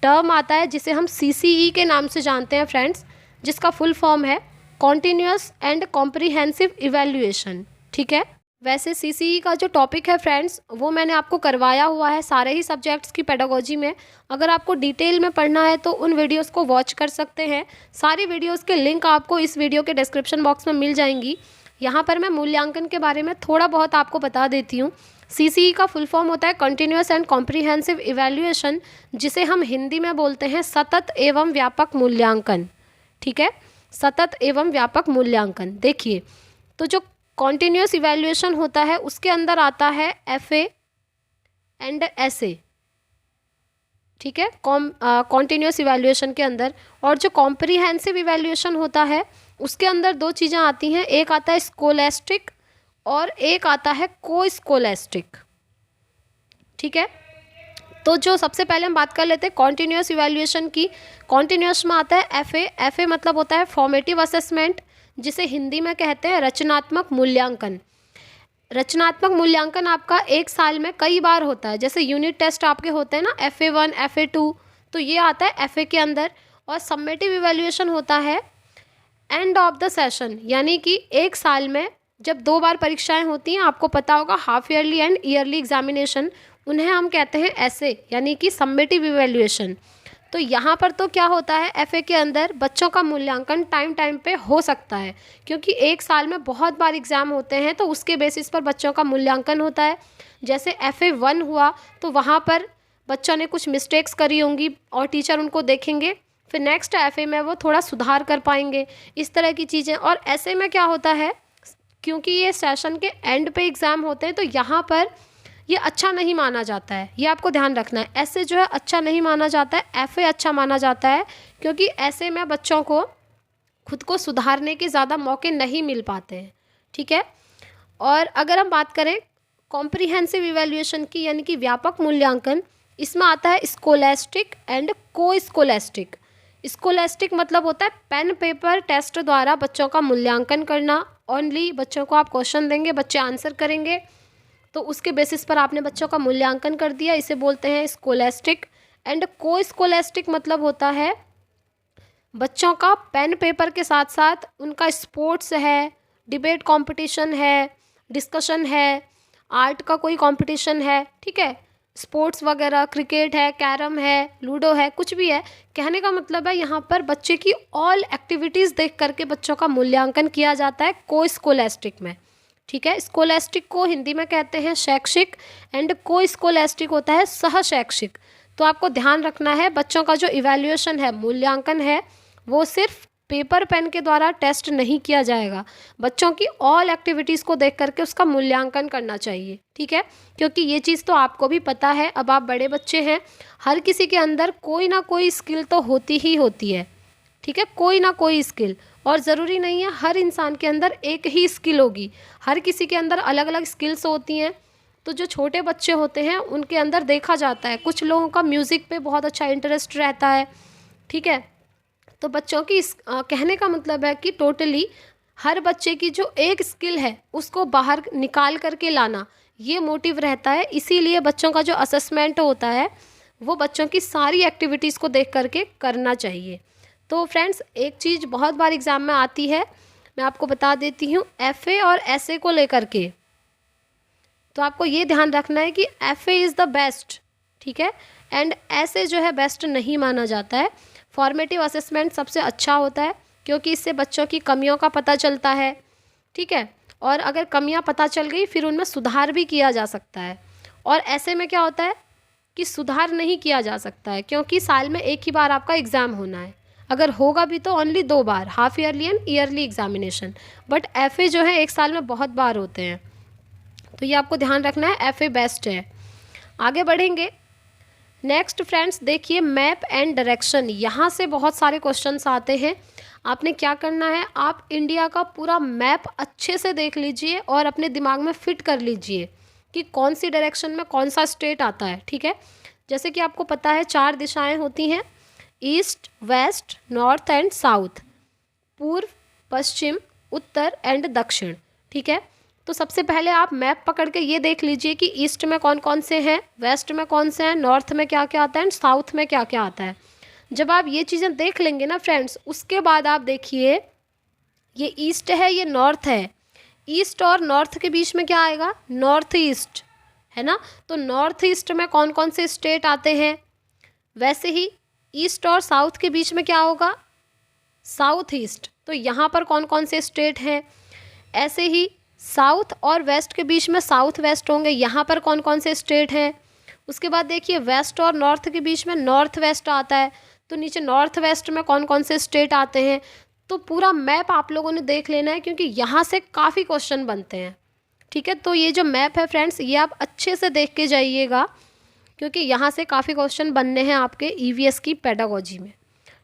Speaker 1: टर्म आता है जिसे हम CCE के नाम से जानते हैं फ्रेंड्स, जिसका फुल फॉर्म है कॉन्टिन्यूअस एंड कॉम्प्रिहेंसिव इवैल्यूएशन। ठीक है, वैसे CCE का जो टॉपिक है फ्रेंड्स वो मैंने आपको करवाया हुआ है सारे ही सब्जेक्ट्स की पेडागोजी में। अगर आपको डिटेल में पढ़ना है तो उन वीडियोस को वॉच कर सकते हैं। सारी वीडियोस के लिंक आपको इस वीडियो के डिस्क्रिप्शन बॉक्स में मिल जाएंगी। यहाँ पर मैं मूल्यांकन के बारे में थोड़ा बहुत आपको बता देती हूँ। CCE का फुल फॉर्म होता है कंटिन्यूअस एंड कॉम्प्रिहेंसिव इवैल्यूएशन, जिसे हम हिंदी में बोलते हैं सतत एवं व्यापक मूल्यांकन। ठीक है, सतत एवं व्यापक मूल्यांकन। देखिए, तो जो कॉन्टिन्यूअस इवैल्यूएशन होता है उसके अंदर आता है FA एंड SA। ठीक है, कॉन्टिन्यूअस इवैल्यूएशन के अंदर। और जो कॉम्प्रिहेंसिव इवैल्यूएशन होता है उसके अंदर दो चीज़ें आती हैं, एक आता है स्कोलेस्टिक और एक आता है को स्कोलेस्टिक। ठीक है, तो जो सबसे पहले हम बात कर लेते हैं कॉन्टिन्यूअस इवैल्यूएशन की। कॉन्टिन्यूअस में आता है FA मतलब होता है फॉर्मेटिव असेसमेंट, जिसे हिंदी में कहते हैं रचनात्मक मूल्यांकन। रचनात्मक मूल्यांकन आपका एक साल में कई बार होता है, जैसे यूनिट टेस्ट आपके होते हैं ना FA1 FA2, तो ये आता है FA के अंदर। और समेटिव इवैल्यूएशन होता है एंड ऑफ द सेशन, यानी कि एक साल में जब 2 बार परीक्षाएं होती हैं, आपको पता होगा half yearly and yearly examination, उन्हें हम कहते हैं ऐसे, यानी कि समेटिव इवैल्यूएशन। तो यहाँ पर तो क्या होता है, FA के अंदर बच्चों का मूल्यांकन टाइम पे हो सकता है, क्योंकि एक साल में बहुत बार एग्ज़ाम होते हैं, तो उसके बेसिस पर बच्चों का मूल्यांकन होता है। जैसे FA1 हुआ तो वहाँ पर बच्चों ने कुछ मिस्टेक्स करी होंगी और टीचर उनको देखेंगे, फिर नेक्स्ट FA में वो थोड़ा सुधार कर पाएंगे, इस तरह की चीज़ें। और ऐसे में क्या होता है, क्योंकि ये सेशन के एंड पे एग्ज़ाम होते हैं, तो यहाँ पर ये अच्छा नहीं माना जाता है, ये आपको ध्यान रखना है। ऐसे जो है अच्छा नहीं माना जाता है, FA अच्छा माना जाता है, क्योंकि ऐसे में बच्चों को खुद को सुधारने के ज़्यादा मौके नहीं मिल पाते हैं। ठीक है, और अगर हम बात करें कॉम्प्रिहेंसिव इवैल्यूएशन की, यानी कि व्यापक मूल्यांकन, इसमें आता है स्कोलेस्टिक एंड को स्कोलेस्टिक। स्कोलेस्टिक मतलब होता है पेन पेपर टेस्ट द्वारा बच्चों का मूल्यांकन करना। ओनली बच्चों को आप क्वेश्चन देंगे, बच्चे आंसर करेंगे, तो उसके बेसिस पर आपने बच्चों का मूल्यांकन कर दिया, इसे बोलते हैं स्कोलेस्टिक। एंड को स्कोलेस्टिक मतलब होता है बच्चों का पेन पेपर के साथ साथ उनका स्पोर्ट्स है, डिबेट कंपटीशन है, डिस्कशन है, आर्ट का कोई कंपटीशन है, ठीक है, स्पोर्ट्स वगैरह, क्रिकेट है, कैरम है, लूडो है, कुछ भी है। कहने का मतलब है यहाँ पर बच्चे की ऑल एक्टिविटीज़ देख करके बच्चों का मूल्यांकन किया जाता है को स्कोलेस्टिक में। ठीक है, स्कोलेस्टिक को हिंदी में कहते हैं शैक्षिक एंड को स्कोलेस्टिक होता है सह शैक्षिक। तो आपको ध्यान रखना है, बच्चों का जो इवैल्यूएशन है, मूल्यांकन है, वो सिर्फ पेपर पेन के द्वारा टेस्ट नहीं किया जाएगा, बच्चों की ऑल एक्टिविटीज़ को देख करके उसका मूल्यांकन करना चाहिए। ठीक है, क्योंकि ये चीज़ तो आपको भी पता है, अब आप बड़े बच्चे हैं, हर किसी के अंदर कोई ना कोई स्किल तो होती ही होती है। ठीक है, कोई ना कोई स्किल, और ज़रूरी नहीं है हर इंसान के अंदर एक ही स्किल होगी, हर किसी के अंदर अलग अलग स्किल्स होती हैं। तो जो छोटे बच्चे होते हैं उनके अंदर देखा जाता है, कुछ लोगों का म्यूज़िक पे बहुत अच्छा इंटरेस्ट रहता है, ठीक है। तो बच्चों की कहने का मतलब है कि टोटली हर बच्चे की जो एक स्किल है उसको बाहर निकाल करके लाना, ये मोटिव रहता है। इसीलिए बच्चों का जो असेसमेंट होता है वो बच्चों की सारी एक्टिविटीज़ को देख करके करना चाहिए। तो फ्रेंड्स, एक चीज़ बहुत बार एग्ज़ाम में आती है, मैं आपको बता देती हूँ, एफए और एसए को लेकर के। तो आपको ये ध्यान रखना है कि एफए इज़ द बेस्ट, ठीक है, एंड एसए जो है बेस्ट नहीं माना जाता है। फॉर्मेटिव असेसमेंट सबसे अच्छा होता है क्योंकि इससे बच्चों की कमियों का पता चलता है, ठीक है, और अगर कमियां पता चल गई फिर उनमें सुधार भी किया जा सकता है। और ऐसे में क्या होता है कि सुधार नहीं किया जा सकता है क्योंकि साल में एक ही बार आपका एग्ज़ाम होना है, अगर होगा भी तो only 2 bar, half yearly and yearly examination. But FA जो है एक साल में बहुत बार होते हैं, तो ये आपको ध्यान रखना है, एफए बेस्ट है। आगे बढ़ेंगे। नेक्स्ट फ्रेंड्स, देखिए मैप एंड डायरेक्शन, यहाँ से बहुत सारे क्वेश्चंस आते हैं। आपने क्या करना है, आप इंडिया का पूरा मैप अच्छे से देख लीजिए और अपने दिमाग में फिट कर लीजिए कि कौन सी डायरेक्शन में कौन सा स्टेट आता है, ठीक है। जैसे कि आपको पता है 4 दिशाएं होती हैं, east, west, north and south, पूर्व, पश्चिम, उत्तर एंड दक्षिण, ठीक है। तो सबसे पहले आप मैप पकड़ के ये देख लीजिए कि ईस्ट में कौन कौन से हैं, वेस्ट में कौन से हैं, नॉर्थ में क्या क्या आता है एंड साउथ में क्या क्या आता है। जब आप ये चीज़ें देख लेंगे ना फ्रेंड्स, उसके बाद आप देखिए ये ईस्ट है, ये नॉर्थ है, ईस्ट और नॉर्थ के बीच में क्या आएगा, नॉर्थ ईस्ट, है ना। तो नॉर्थ ईस्ट में कौन कौन से स्टेट आते हैं, वैसे ही ईस्ट और साउथ के बीच में क्या होगा, साउथ ईस्ट। तो यहाँ पर कौन कौन से स्टेट हैं, ऐसे ही साउथ और वेस्ट के बीच में साउथ वेस्ट होंगे, यहाँ पर कौन कौन से स्टेट हैं। उसके बाद देखिए वेस्ट और नॉर्थ के बीच में नॉर्थ वेस्ट आता है, तो नीचे नॉर्थ वेस्ट में कौन कौन से स्टेट आते हैं। तो पूरा मैप आप लोगों ने देख लेना है क्योंकि यहाँ से काफ़ी क्वेश्चन बनते हैं, ठीक है। तो ये जो मैप है फ्रेंड्स, ये आप अच्छे से देख के जाइएगा क्योंकि यहाँ से काफ़ी क्वेश्चन बनने हैं आपके ईवीएस की पेडागोजी में,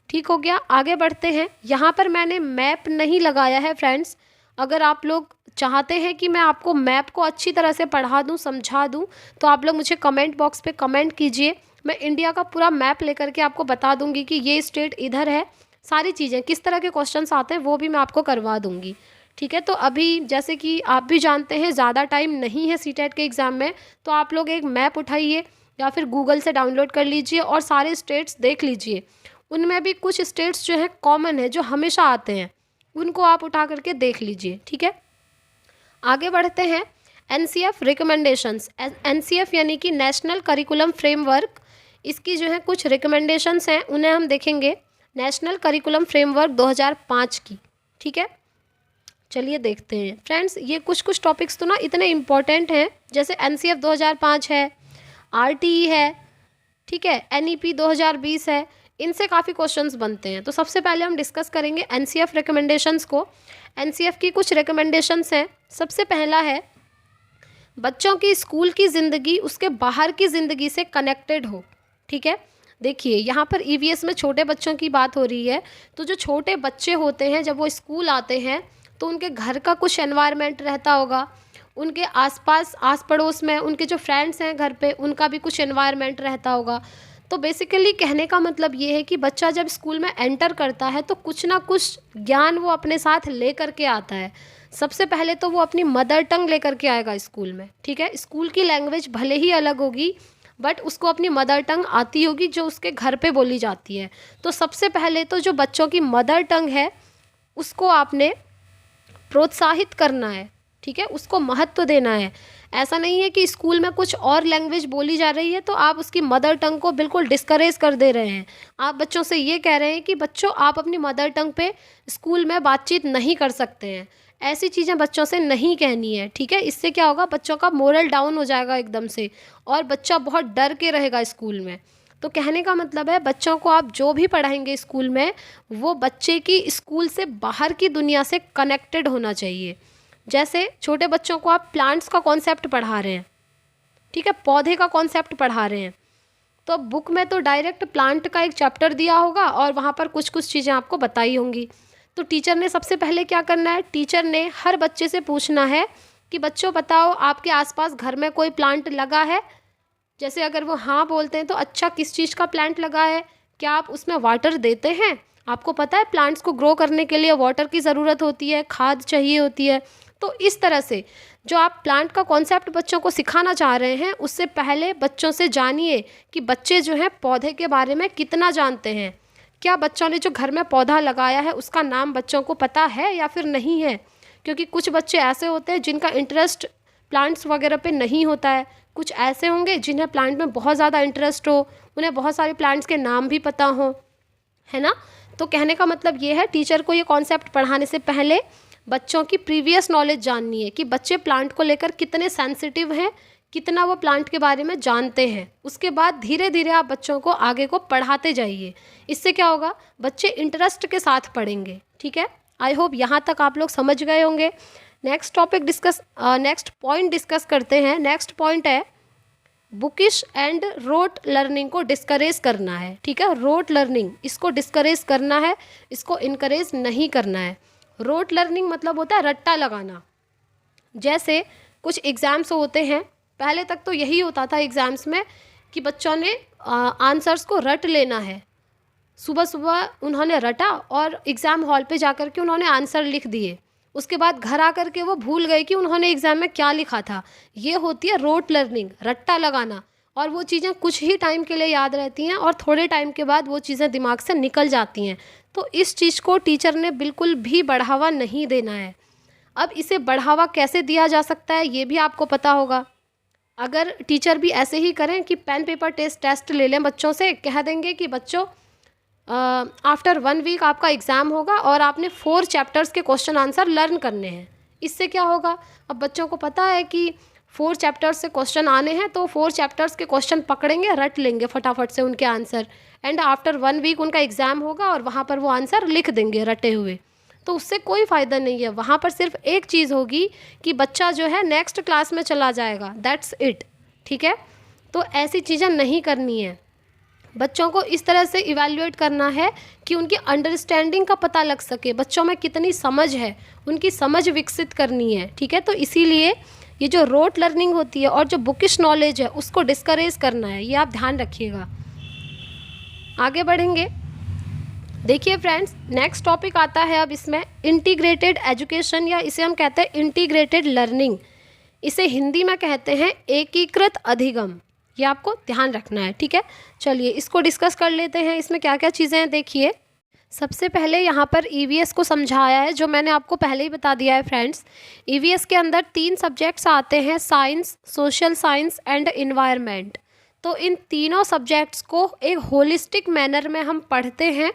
Speaker 1: ठीक हो गया। आगे बढ़ते हैं। यहाँ पर मैंने मैप नहीं लगाया है फ्रेंड्स, अगर आप लोग चाहते हैं कि मैं आपको मैप को अच्छी तरह से पढ़ा दूँ, समझा दूँ, तो आप लोग मुझे कमेंट बॉक्स पे कमेंट कीजिए, मैं इंडिया का पूरा मैप लेकर के आपको बता दूंगी कि ये स्टेट इधर है, सारी चीज़ें किस तरह के क्वेश्चंस आते हैं वो भी मैं आपको करवा दूंगी, ठीक है। तो अभी जैसे कि आप भी जानते हैं ज़्यादा टाइम नहीं है सीटेट के एग्ज़ाम में, तो आप लोग एक मैप उठाइए या फिर गूगल से डाउनलोड कर लीजिए और सारे स्टेट्स देख लीजिए। उनमें भी कुछ स्टेट्स जो हैं कॉमन है, जो हमेशा आते हैं, उनको आप उठा करके देख लीजिए, ठीक है। आगे बढ़ते हैं। एनसीएफ रिकमेंडेशंस, एनसीएफ यानी कि नेशनल करिकुलम फ्रेमवर्क, इसकी जो है कुछ रिकमेंडेशंस हैं, उन्हें हम देखेंगे। नेशनल करिकुलम फ्रेमवर्क 2005 की, ठीक है। चलिए देखते हैं फ्रेंड्स, ये कुछ टॉपिक्स तो ना इतने इम्पॉर्टेंट हैं, जैसे एनसीएफ 2005 है, आरटीई है, ठीक है, एनईपी 2020 है, इनसे काफ़ी क्वेश्चंस बनते हैं। तो सबसे पहले हम डिस्कस करेंगे एनसीएफ रिकमेंडेशंस को। एनसीएफ की कुछ रिकमेंडेशंस हैं। सबसे पहला है, बच्चों की स्कूल की ज़िंदगी उसके बाहर की ज़िंदगी से कनेक्टेड हो, ठीक है। देखिए यहाँ पर ईवीएस में छोटे बच्चों की बात हो रही है, तो जो छोटे बच्चे होते हैं जब वो स्कूल आते हैं तो उनके घर का कुछ एनवायरनमेंट रहता होगा, उनके आसपास आस पड़ोस में उनके जो फ्रेंड्स हैं घर पे उनका भी कुछ एनवायरनमेंट रहता होगा। तो बेसिकली कहने का मतलब ये है कि बच्चा जब स्कूल में एंटर करता है तो कुछ ना कुछ ज्ञान वो अपने साथ ले करके आता है। सबसे पहले तो वो अपनी मदर टंग लेकर के आएगा स्कूल में, ठीक है। स्कूल की लैंग्वेज भले ही अलग होगी बट उसको अपनी मदर टंग आती होगी जो उसके घर पे बोली जाती है। तो सबसे पहले तो जो बच्चों की मदर टंग है उसको आपने प्रोत्साहित करना है, ठीक है, उसको महत्व देना है। ऐसा नहीं है कि स्कूल में कुछ और लैंग्वेज बोली जा रही है तो आप उसकी मदर टंग को बिल्कुल डिस्करेज कर दे रहे हैं। आप बच्चों से ये कह रहे हैं कि बच्चों आप अपनी मदर टंग पे स्कूल में बातचीत नहीं कर सकते हैं, ऐसी चीज़ें बच्चों से नहीं कहनी है, ठीक है। इससे क्या होगा, बच्चों का मोरल डाउन हो जाएगा एकदम से और बच्चा बहुत डर के रहेगा स्कूल में। तो कहने का मतलब है बच्चों को आप जो भी पढ़ाएंगे स्कूल में वो बच्चे की स्कूल से बाहर की दुनिया से कनेक्टेड होना चाहिए। जैसे छोटे बच्चों को आप प्लांट्स का कॉन्सेप्ट पढ़ा रहे हैं, ठीक है, पौधे का कॉन्सेप्ट पढ़ा रहे हैं, तो बुक में तो डायरेक्ट प्लांट का एक चैप्टर दिया होगा और वहाँ पर कुछ कुछ चीज़ें आपको बताई होंगी। तो टीचर ने सबसे पहले क्या करना है, टीचर ने हर बच्चे से पूछना है कि बच्चों बताओ आपके आसपास घर में कोई प्लांट लगा है। जैसे अगर वो हाँ बोलते हैं तो अच्छा किस चीज़ का प्लांट लगा है, क्या आप उसमें वाटर देते हैं। आपको पता है प्लांट्स को ग्रो करने के लिए वाटर की ज़रूरत होती है, खाद चाहिए होती है। तो इस तरह से जो आप प्लांट का कॉन्सेप्ट बच्चों को सिखाना चाह रहे हैं, उससे पहले बच्चों से जानिए कि बच्चे जो हैं पौधे के बारे में कितना जानते हैं। क्या बच्चों ने जो घर में पौधा लगाया है उसका नाम बच्चों को पता है या फिर नहीं है। क्योंकि कुछ बच्चे ऐसे होते हैं जिनका इंटरेस्ट प्लांट्स वगैरह पे नहीं होता है, कुछ ऐसे होंगे जिन्हें प्लांट में बहुत ज़्यादा इंटरेस्ट हो, उन्हें बहुत सारे प्लांट्स के नाम भी पता हो, है ना। तो कहने का मतलब ये है, टीचर को ये कॉन्सेप्ट पढ़ाने से पहले बच्चों की प्रीवियस नॉलेज जाननी है कि बच्चे प्लांट को लेकर कितने सेंसिटिव हैं, कितना वो प्लांट के बारे में जानते हैं। उसके बाद धीरे धीरे आप बच्चों को आगे को पढ़ाते जाइए। इससे क्या होगा, बच्चे इंटरेस्ट के साथ पढ़ेंगे। ठीक है, आई होप यहाँ तक आप लोग समझ गए होंगे। नेक्स्ट पॉइंट डिस्कस करते हैं। नेक्स्ट पॉइंट है बुकिश एंड रोट लर्निंग को डिस्करेज करना है। ठीक है, रोट लर्निंग इसको डिस्करेज करना है, इसको इनकरेज नहीं करना है। रोट लर्निंग मतलब होता है रट्टा लगाना। जैसे कुछ एग्ज़ाम्स होते हैं, पहले तक तो यही होता था एग्ज़ाम्स में कि बच्चों ने आंसर्स को रट लेना है। सुबह सुबह उन्होंने रटा और एग्ज़ाम हॉल पे जाकर के उन्होंने आंसर लिख दिए। उसके बाद घर आकर के वो भूल गए कि उन्होंने एग्ज़ाम में क्या लिखा था। ये होती है रोट लर्निंग, रट्टा लगाना। और वो चीज़ें कुछ ही टाइम के लिए याद रहती हैं और थोड़े टाइम के बाद वो चीज़ें दिमाग से निकल जाती हैं। तो इस चीज़ को टीचर ने बिल्कुल भी बढ़ावा नहीं देना है। अब इसे बढ़ावा कैसे दिया जा सकता है ये भी आपको पता होगा। अगर टीचर भी ऐसे ही करें कि पेन पेपर टेस्ट ले लें बच्चों से, कह देंगे कि बच्चों आफ्टर 1 वीक आपका एग्ज़ाम होगा और आपने 4 चैप्टर्स के क्वेश्चन आंसर लर्न करने हैं। इससे क्या होगा, अब बच्चों को पता है कि 4 चैप्टर्स से क्वेश्चन आने हैं, तो 4 चैप्टर्स के क्वेश्चन पकड़ेंगे, रट लेंगे फटाफट से उनके आंसर। एंड आफ्टर 1 वीक उनका एग्ज़ाम होगा और वहाँ पर वो आंसर लिख देंगे रटे हुए। तो उससे कोई फ़ायदा नहीं है। वहाँ पर सिर्फ एक चीज़ होगी कि बच्चा जो है नेक्स्ट क्लास में चला जाएगा, दैट्स इट। ठीक है, तो ऐसी चीज़ें नहीं करनी है। बच्चों को इस तरह से इवैल्यूएट करना है कि उनकी अंडरस्टैंडिंग का पता लग सके, बच्चों में कितनी समझ है, उनकी समझ विकसित करनी है। ठीक है, तो इसीलिए ये जो रोट लर्निंग होती है और जो बुकिश नॉलेज है उसको डिस्करेज करना है, ये आप ध्यान रखिएगा। आगे बढ़ेंगे। देखिए फ्रेंड्स, नेक्स्ट टॉपिक आता है अब इसमें इंटीग्रेटेड एजुकेशन, या इसे हम कहते हैं इंटीग्रेटेड लर्निंग। इसे हिंदी में कहते हैं एकीकृत अधिगम। ये आपको ध्यान रखना है। ठीक है, चलिए इसको डिस्कस कर लेते हैं। इसमें क्या क्या चीज़ें हैं देखिए। सबसे पहले यहाँ पर ईवीएस को समझाया है, जो मैंने आपको पहले ही बता दिया है फ्रेंड्स। ईवीएस के अंदर 3 सब्जेक्ट्स आते हैं, science, social science and environment. तो इन तीनों सब्जेक्ट्स को एक होलिस्टिक मैनर में हम पढ़ते हैं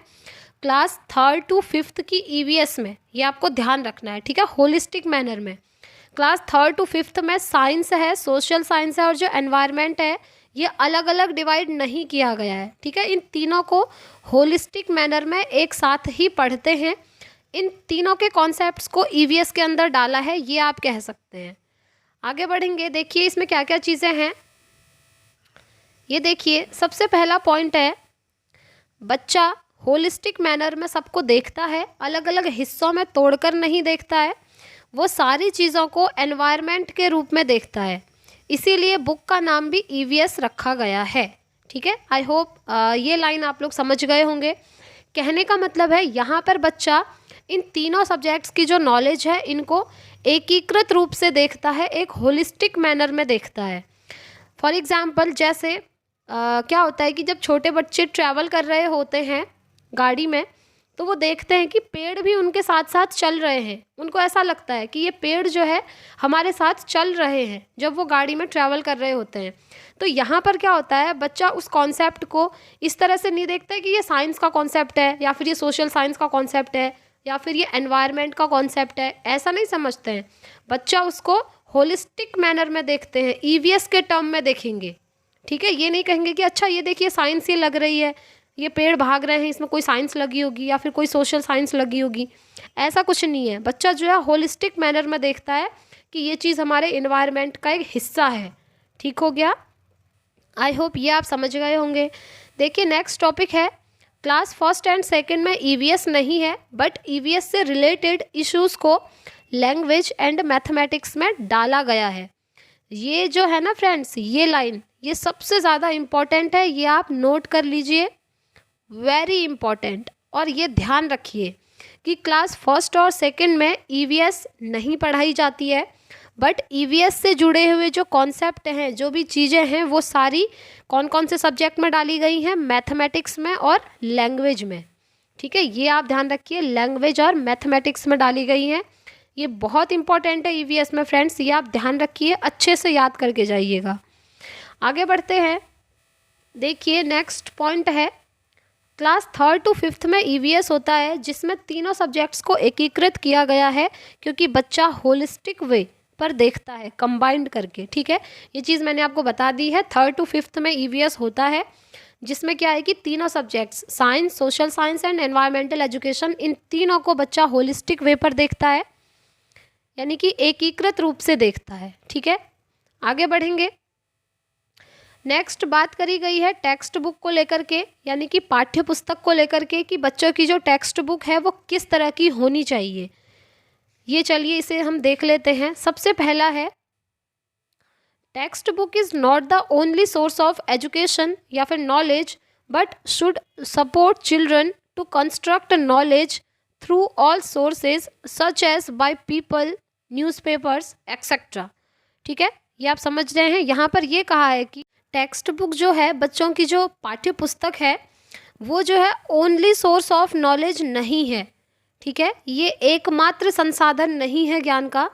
Speaker 1: क्लास 3rd to 5th की ईवीएस में। ये आपको ध्यान रखना है। ठीक है, होलिस्टिक मैनर में क्लास 3rd to 5th में साइंस है, सोशल साइंस है और जो एनवायरनमेंट है, ये अलग अलग डिवाइड नहीं किया गया है। ठीक है, इन तीनों को होलिस्टिक मैनर में एक साथ ही पढ़ते हैं। इन तीनों के कॉन्सेप्ट्स को ईवीएस के अंदर डाला है, ये आप कह सकते हैं। आगे बढ़ेंगे। देखिए इसमें क्या क्या चीज़ें हैं। ये देखिए, सबसे पहला पॉइंट है, बच्चा होलिस्टिक मैनर में सबको देखता है, अलग अलग हिस्सों में तोड़कर नहीं देखता है। वो सारी चीज़ों को एनवायरनमेंट के रूप में देखता है, इसीलिए बुक का नाम भी ईवीएस रखा गया है। ठीक है, आई होप ये लाइन आप लोग समझ गए होंगे। कहने का मतलब है यहाँ पर बच्चा इन तीनों सब्जेक्ट्स की जो नॉलेज है इनको एकीकृत रूप से देखता है, एक होलिस्टिक मैनर में देखता है। फॉर एग्ज़ाम्पल जैसे क्या होता है कि जब छोटे बच्चे ट्रैवल कर रहे होते हैं गाड़ी में, तो वो देखते हैं कि पेड़ भी उनके साथ साथ चल रहे हैं। उनको ऐसा लगता है कि ये पेड़ जो है हमारे साथ चल रहे हैं जब वो गाड़ी में ट्रैवल कर रहे होते हैं। तो यहाँ पर क्या होता है, बच्चा उस कॉन्सेप्ट को इस तरह से नहीं देखता है कि ये साइंस का कॉन्सेप्ट है या फिर ये सोशल साइंस का कॉन्सेप्ट है या फिर ये एनवायरनमेंट का कॉन्सेप्ट है, ऐसा नहीं समझते हैं। बच्चा उसको होलिस्टिक मैनर में देखते हैं, ईवीएस के टर्म में देखेंगे। ठीक है, ये नहीं कहेंगे कि अच्छा ये देखिए साइंस ही लग रही है, ये पेड़ भाग रहे हैं, इसमें कोई साइंस लगी होगी या फिर कोई सोशल साइंस लगी होगी, ऐसा कुछ नहीं है। बच्चा जो है होलिस्टिक मैनर में देखता है कि ये चीज़ हमारे इन्वायरमेंट का एक हिस्सा है। ठीक हो गया, आई होप ये आप समझ गए होंगे। देखिए नेक्स्ट टॉपिक है, क्लास 1st and 2nd में ईवीएस नहीं है, बट ईवीएस से रिलेटेड इश्यूज़ को लैंग्वेज एंड मैथमेटिक्स में डाला गया है। ये जो है ना फ्रेंड्स, ये लाइन ये सबसे ज़्यादा इम्पॉर्टेंट है, ये आप नोट कर लीजिए, वेरी इम्पॉर्टेंट। और ये ध्यान रखिए कि क्लास फर्स्ट और सेकंड में ईवीएस नहीं पढ़ाई जाती है, बट ईवीएस से जुड़े हुए जो कॉन्सेप्ट हैं, जो भी चीज़ें हैं, वो सारी कौन कौन से सब्जेक्ट में डाली गई हैं, मैथमेटिक्स में और लैंग्वेज में। ठीक है, ये आप ध्यान रखिए, लैंग्वेज और मैथमेटिक्स में डाली गई हैं। ये बहुत इंपॉर्टेंट है ईवीएस में फ्रेंड्स, ये आप ध्यान रखिए, अच्छे से याद करके जाइएगा। आगे बढ़ते हैं, देखिए नेक्स्ट पॉइंट है, क्लास 3rd to 5th में ईवीएस होता है, जिसमें तीनों सब्जेक्ट्स को एकीकृत किया गया है, क्योंकि बच्चा होलिस्टिक वे पर देखता है कंबाइंड करके। ठीक है, ये चीज़ मैंने आपको बता दी है। 3rd to 5th में ईवीएस होता है, जिसमें क्या है कि तीनों subjects, science, social science and environmental education, इन तीनों को बच्चा होलिस्टिक वे पर देखता है, यानी कि एकीकृत रूप से देखता है। ठीक है, आगे बढ़ेंगे। नेक्स्ट बात करी गई है टेक्स्ट बुक को लेकर के, यानी कि पाठ्य पुस्तक को लेकर के, कि बच्चों की जो टेक्स्ट बुक है वो किस तरह की होनी चाहिए। ये चलिए इसे हम देख लेते हैं। सबसे पहला है, textbook is not the only source of education या फिर knowledge, but should support children to construct knowledge through all sources such as by people, newspapers etcetera. ठीक है, ये आप समझ रहे हैं। यहाँ पर ये कहा है कि टेक्स्ट बुक जो है, बच्चों की जो पाठ्य पुस्तक है, वो जो है ओनली सोर्स ऑफ नॉलेज नहीं है। ठीक है, ये एकमात्र संसाधन नहीं है ज्ञान का,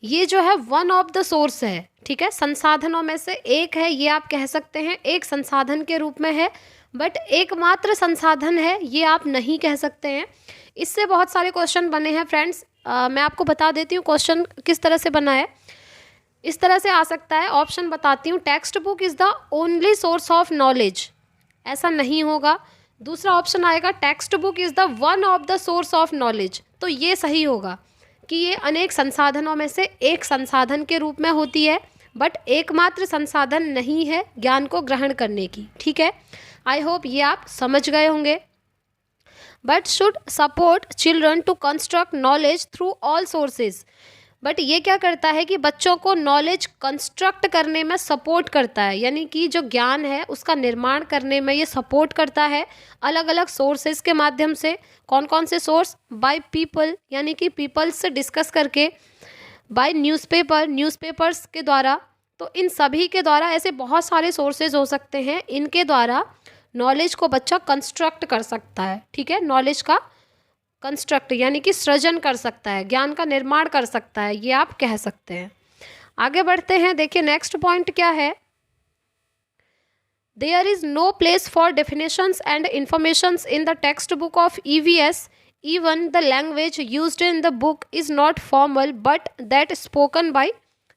Speaker 1: ये जो है वन ऑफ द सोर्स है। ठीक है, संसाधनों में से एक है, ये आप कह सकते हैं, एक संसाधन के रूप में है, बट एकमात्र संसाधन है ये आप नहीं कह सकते हैं। इससे बहुत सारे क्वेश्चन बने हैं फ्रेंड्स, मैं आपको बता देती हूँ क्वेश्चन किस तरह से बना है। इस तरह से आ सकता है, ऑप्शन बताती हूँ, text book is the only source of knowledge, ऐसा नहीं होगा। दूसरा ऑप्शन आएगा, text book is the one of the source of knowledge, तो ये सही होगा कि ये अनेक संसाधनों में से एक संसाधन के रूप में होती है, बट एकमात्र संसाधन नहीं है ज्ञान को ग्रहण करने की। ठीक है, आई होप ये आप समझ गए होंगे। But should support children to construct knowledge through all sources, but ये क्या करता है कि बच्चों को नॉलेज कंस्ट्रक्ट करने में सपोर्ट करता है, यानी कि जो ज्ञान है उसका निर्माण करने में ये सपोर्ट करता है अलग अलग सोर्सेज के माध्यम से। कौन कौन से सोर्स? बाय पीपल, यानी कि पीपल्स से डिस्कस करके, बाय न्यूज़पेपर, न्यूज़पेपर्स के द्वारा, तो इन सभी के द्वारा, ऐसे बहुत सारे सोर्सेज हो सकते हैं, इनके द्वारा नॉलेज को बच्चा कंस्ट्रक्ट कर सकता है। ठीक है, नॉलेज का कंस्ट्रक्ट यानी कि सृजन कर सकता है, ज्ञान का निर्माण कर सकता है, ये आप कह सकते हैं। आगे बढ़ते हैं, देखिए नेक्स्ट पॉइंट क्या है, there is no place for definitions and informations in the textbook of EVS, even the language used in the book is not formal but that spoken by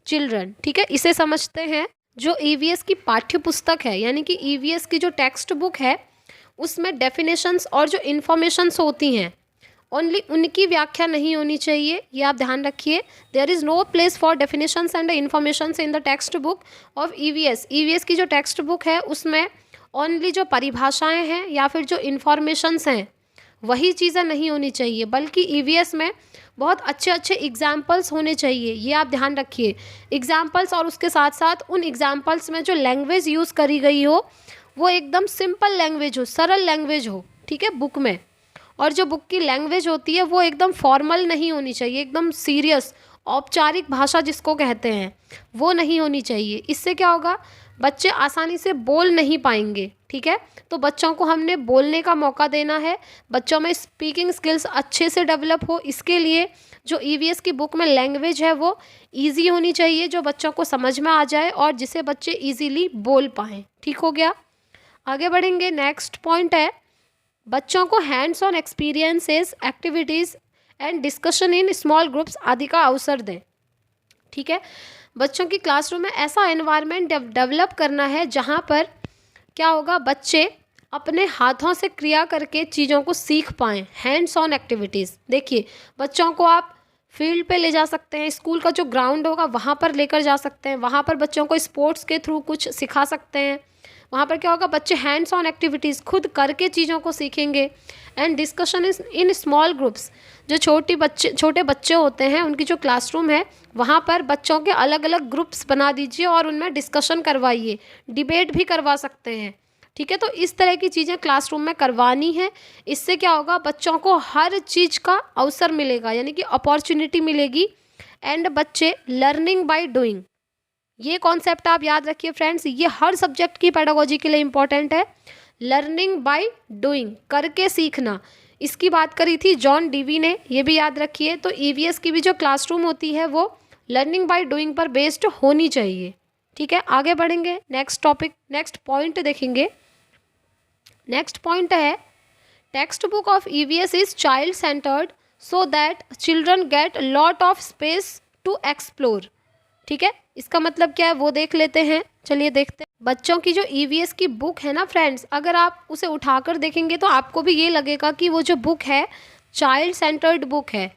Speaker 1: children. ठीक है, इसे समझते हैं। जो EVS की पाठ्य पुस्तक है, यानी कि ईवीएस की जो टेक्स्ट बुक है, उसमें डेफिनेशंस और जो इन्फॉर्मेशंस होती हैं, ओनली उनकी व्याख्या नहीं होनी चाहिए, ये आप ध्यान रखिए। There is no place for definitions and informations in the textbook of EVS. EVS की जो टेक्स्ट बुक है उसमें ओनली जो परिभाषाएं हैं या फिर जो इन्फॉर्मेशंस हैं वही चीज़ें नहीं होनी चाहिए, बल्कि ईवीएस में बहुत अच्छे अच्छे एग्जाम्पल्स होने चाहिए, ये आप ध्यान रखिए। एग्जाम्पल्स, और उसके साथ साथ उन एग्जाम्पल्स में जो लैंग्वेज यूज़ करी गई हो वो एकदम सिंपल लैंग्वेज हो, सरल लैंग्वेज हो। ठीक है, बुक में, और जो बुक की लैंग्वेज होती है वो एकदम फॉर्मल नहीं होनी चाहिए, एकदम सीरियस, औपचारिक भाषा जिसको कहते हैं, वो नहीं होनी चाहिए। इससे क्या होगा, बच्चे आसानी से बोल नहीं पाएंगे। ठीक है, तो बच्चों को हमने बोलने का मौका देना है, बच्चों में स्पीकिंग स्किल्स अच्छे से डेवलप हो, इसके लिए जो ईवीएस की बुक में लैंग्वेज है वो ईजी होनी चाहिए, जो बच्चों को समझ में आ जाए और जिसे बच्चे ईजीली बोल पाएँ। ठीक हो गया, आगे बढ़ेंगे। नेक्स्ट पॉइंट है, बच्चों को hands on experiences, activities and discussion in small groups आदि का अवसर दें। ठीक है, बच्चों की क्लासरूम में ऐसा एनवायरनमेंट डेवलप करना है जहाँ पर क्या होगा, बच्चे अपने हाथों से क्रिया करके चीज़ों को सीख पाएँ। हैंड्स ऑन एक्टिविटीज़, देखिए बच्चों को आप फील्ड पे ले जा सकते हैं, स्कूल का जो ग्राउंड होगा वहाँ पर लेकर जा सकते हैं, वहाँ पर बच्चों को स्पोर्ट्स के थ्रू कुछ सिखा सकते हैं। वहाँ पर क्या होगा, बच्चे हैंड्स ऑन एक्टिविटीज़ खुद करके चीज़ों को सीखेंगे। And discussion is in small groups, जो छोटे बच्चे होते हैं उनकी जो क्लासरूम है वहाँ पर बच्चों के अलग अलग ग्रुप्स बना दीजिए और उनमें डिस्कशन करवाइए, डिबेट भी करवा सकते हैं। ठीक है, तो इस तरह की चीज़ें क्लासरूम में करवानी है। इससे क्या होगा, बच्चों को हर चीज़ का अवसर मिलेगा, यानी कि अपॉर्चुनिटी मिलेगी। एंड बच्चे लर्निंग बाय डूइंग, ये कॉन्सेप्ट आप याद रखिए फ्रेंड्स, ये हर सब्जेक्ट की पेडागोजी के लिए इंपॉर्टेंट है। लर्निंग बाय डूइंग, करके सीखना, इसकी बात करी थी जॉन डीवी ने, ये भी याद रखिए। तो ईवीएस की भी जो क्लासरूम होती है वो लर्निंग बाय डूइंग पर बेस्ड होनी चाहिए। ठीक है, आगे बढ़ेंगे, नेक्स्ट टॉपिक, नेक्स्ट पॉइंट देखेंगे। नेक्स्ट पॉइंट है, textbook of EVS is child centred so that children get lot of space to explore. ठीक है, इसका मतलब क्या है वो देख लेते हैं, चलिए देखते हैं। बच्चों की जो ईवीएस की बुक है ना फ्रेंड्स, अगर आप उसे उठाकर देखेंगे तो आपको भी ये लगेगा कि वो जो बुक है चाइल्ड सेंटर्ड बुक है।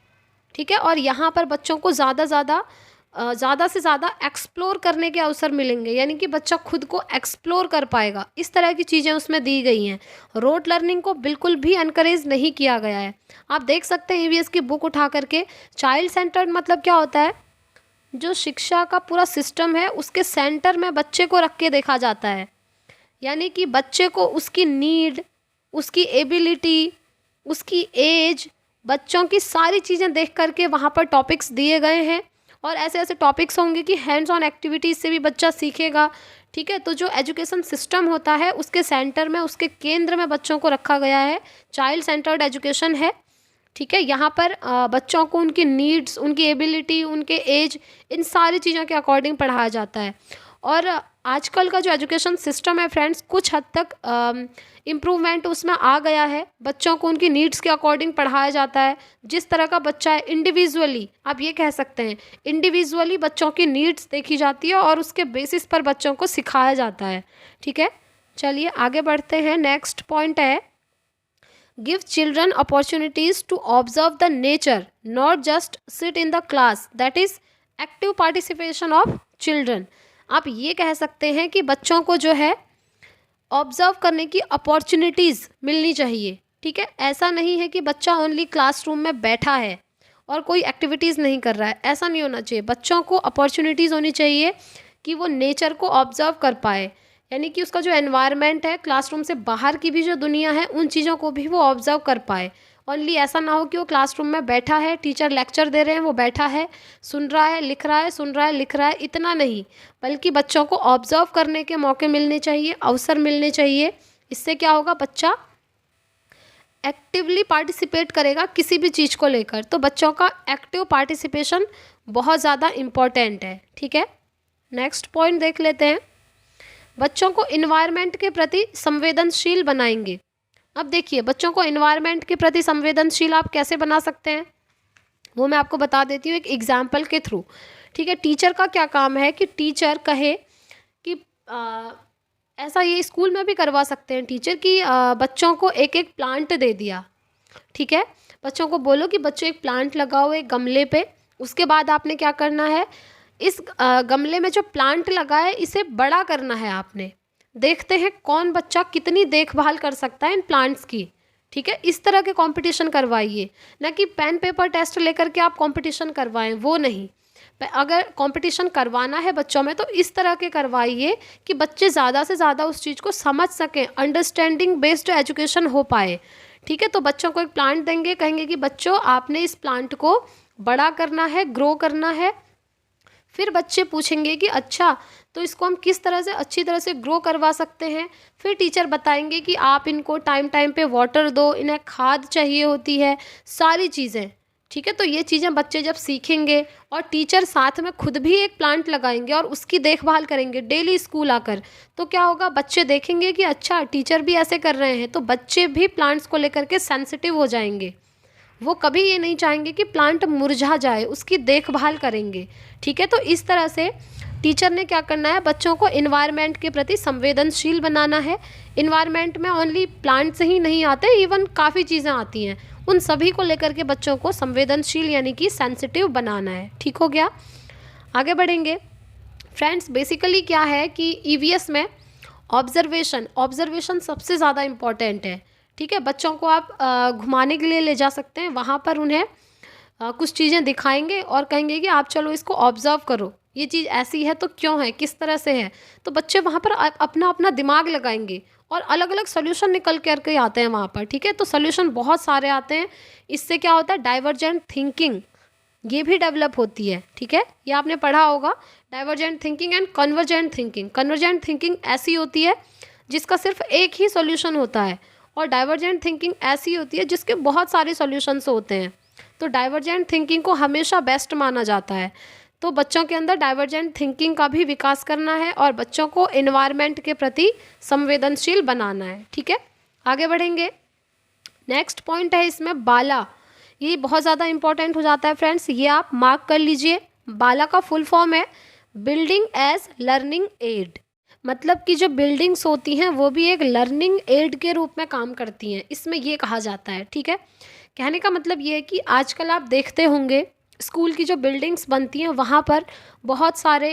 Speaker 1: ठीक है, और यहाँ पर बच्चों को ज़्यादा से ज़्यादा एक्सप्लोर करने के अवसर मिलेंगे, यानी कि बच्चा खुद को एक्सप्लोर कर पाएगा, इस तरह की चीज़ें उसमें दी गई हैं। रोट लर्निंग को बिल्कुल भी एनकरेज नहीं किया गया है। आप देख सकते हैं ईवीएस की बुक उठा करके, चाइल्ड सेंटर्ड मतलब क्या होता है, जो शिक्षा का पूरा सिस्टम है उसके सेंटर में बच्चे को रख के देखा जाता है, यानी कि बच्चे को उसकी नीड, उसकी एबिलिटी, उसकी एज, बच्चों की सारी चीज़ें देख करके वहाँ पर टॉपिक्स दिए गए हैं। और ऐसे ऐसे टॉपिक्स होंगे कि हैंड्स ऑन एक्टिविटीज़ से भी बच्चा सीखेगा। ठीक है, तो जो एजुकेशन सिस्टम होता है उसके सेंटर में, उसके केंद्र में बच्चों को रखा गया है, चाइल्ड सेंटर्ड एजुकेशन है। ठीक है, यहाँ पर बच्चों को उनकी नीड्स, उनकी एबिलिटी, उनके एज, इन सारी चीज़ों के अकॉर्डिंग पढ़ाया जाता है। और आजकल का जो एजुकेशन सिस्टम है फ्रेंड्स, कुछ हद तक इम्प्रूवमेंट उसमें आ गया है। बच्चों को उनकी नीड्स के अकॉर्डिंग पढ़ाया जाता है। जिस तरह का बच्चा है इंडिविजुअली, आप ये कह सकते हैं इंडिविजुअली बच्चों की नीड्स देखी जाती है और उसके बेसिस पर बच्चों को सिखाया जाता है। ठीक है, चलिए आगे बढ़ते हैं। नेक्स्ट पॉइंट है, give children opportunities to observe the nature, not just sit in the class, that is active participation of children. आप ये कह सकते हैं कि बच्चों को जो है ऑब्जर्व करने की अपॉर्चुनिटीज़ मिलनी चाहिए। ठीक है, ऐसा नहीं है कि बच्चा ओनली क्लासरूम में बैठा है और कोई एक्टिविटीज़ नहीं कर रहा है, ऐसा नहीं होना चाहिए। बच्चों को अपॉर्चुनिटीज़ होनी चाहिए कि वो नेचर को ऑब्जर्व कर पाए, यानी कि उसका जो एनवायरनमेंट है, क्लासरूम से बाहर की भी जो दुनिया है, उन चीज़ों को भी वो ऑब्जर्व कर पाए। ओनली ऐसा ना हो कि वो क्लासरूम में बैठा है, टीचर लेक्चर दे रहे हैं, वो बैठा है, सुन रहा है, लिख रहा है, सुन रहा है, लिख रहा है, इतना नहीं, बल्कि बच्चों को ऑब्जर्व करने के मौके मिलने चाहिए, अवसर मिलने चाहिए। इससे क्या होगा, बच्चा एक्टिवली पार्टिसिपेट करेगा किसी भी चीज़ को लेकर। तो बच्चों का एक्टिव पार्टिसिपेशन बहुत ज़्यादा इम्पॉर्टेंट है। ठीक है, नेक्स्ट पॉइंट देख लेते हैं, बच्चों को इन्वायरमेंट के प्रति संवेदनशील बनाएंगे। अब देखिए, बच्चों को इन्वायरमेंट के प्रति संवेदनशील आप कैसे बना सकते हैं, वो मैं आपको बता देती हूँ एक एग्जाम्पल के थ्रू। ठीक है, टीचर का क्या काम है कि टीचर कहे कि ऐसा ये स्कूल में भी करवा सकते हैं टीचर कि बच्चों को एक एक प्लांट दे दिया। ठीक है, बच्चों को बोलो कि बच्चों एक प्लांट लगाओ एक गमले पे, उसके बाद आपने क्या करना है, इस गमले में जो प्लांट लगा है इसे बड़ा करना है आपने। देखते हैं कौन बच्चा कितनी देखभाल कर सकता है इन प्लांट्स की। ठीक है, इस तरह के कंपटीशन करवाइए, ना कि पेन पेपर टेस्ट लेकर के आप कंपटीशन करवाएं, वो नहीं। अगर कंपटीशन करवाना है बच्चों में तो इस तरह के करवाइए कि बच्चे ज़्यादा से ज़्यादा उस चीज़ को समझ सकें, अंडरस्टैंडिंग बेस्ड एजुकेशन हो पाए। ठीक है, तो बच्चों को एक प्लांट देंगे, कहेंगे कि बच्चों आपने इस प्लांट को बड़ा करना है, ग्रो करना है। फिर बच्चे पूछेंगे कि अच्छा तो इसको हम किस तरह से अच्छी तरह से ग्रो करवा सकते हैं। फिर टीचर बताएंगे कि आप इनको टाइम टाइम पे वाटर दो, इन्हें खाद चाहिए होती है, सारी चीज़ें। ठीक है, तो ये चीज़ें बच्चे जब सीखेंगे और टीचर साथ में खुद भी एक प्लांट लगाएंगे और उसकी देखभाल करेंगे डेली स्कूल आकर, तो क्या होगा, बच्चे देखेंगे कि अच्छा टीचर भी ऐसे कर रहे हैं, तो बच्चे भी प्लांट्स को लेकर के सेंसिटिव हो जाएंगे। वो कभी ये नहीं चाहेंगे कि प्लांट मुरझा जाए, उसकी देखभाल करेंगे। ठीक है, तो इस तरह से टीचर ने क्या करना है, बच्चों को इन्वायरमेंट के प्रति संवेदनशील बनाना है। इन्वायरमेंट में ओनली प्लांट्स ही नहीं आते, इवन काफ़ी चीज़ें आती हैं, उन सभी को लेकर के बच्चों को संवेदनशील यानी कि सेंसिटिव बनाना है। ठीक हो गया। आगे बढ़ेंगे फ्रेंड्स। बेसिकली क्या है कि ईवीएस में ऑब्जर्वेशन सबसे ज़्यादा इम्पॉर्टेंट है। ठीक है, बच्चों को आप घुमाने के लिए ले जा सकते हैं, वहाँ पर उन्हें कुछ चीज़ें दिखाएंगे और कहेंगे कि आप चलो इसको ऑब्जर्व करो, ये चीज़ ऐसी है तो क्यों है, किस तरह से है। तो बच्चे वहाँ पर अपना अपना दिमाग लगाएंगे और अलग अलग सोल्यूशन निकल करके आते हैं वहाँ पर। ठीक है, तो सोल्यूशन बहुत सारे आते हैं। इससे क्या होता है, डाइवर्जेंट थिंकिंग ये भी डेवलप होती है। ठीक है, ये आपने पढ़ा होगा, divergent thinking and convergent thinking. Convergent thinking ऐसी होती है जिसका सिर्फ एक ही सॉल्यूशन होता है, और डाइवर्जेंट थिंकिंग ऐसी होती है जिसके बहुत सारे सॉल्यूशंस होते हैं। तो डाइवर्जेंट थिंकिंग को हमेशा बेस्ट माना जाता है। तो बच्चों के अंदर डाइवर्जेंट थिंकिंग का भी विकास करना है और बच्चों को एनवायरनमेंट के प्रति संवेदनशील बनाना है। ठीक है, आगे बढ़ेंगे। नेक्स्ट पॉइंट है इसमें बाला। ये बहुत ज़्यादा इंपॉर्टेंट हो जाता है फ्रेंड्स, ये आप मार्क कर लीजिए। बाला का फुल फॉर्म है बिल्डिंग एज लर्निंग एड। मतलब कि जो बिल्डिंग्स होती हैं वो भी एक लर्निंग एड के रूप में काम करती हैं, इसमें ये कहा जाता है। ठीक है, कहने का मतलब ये है कि आजकल आप देखते होंगे स्कूल की जो बिल्डिंग्स बनती हैं वहाँ पर बहुत सारे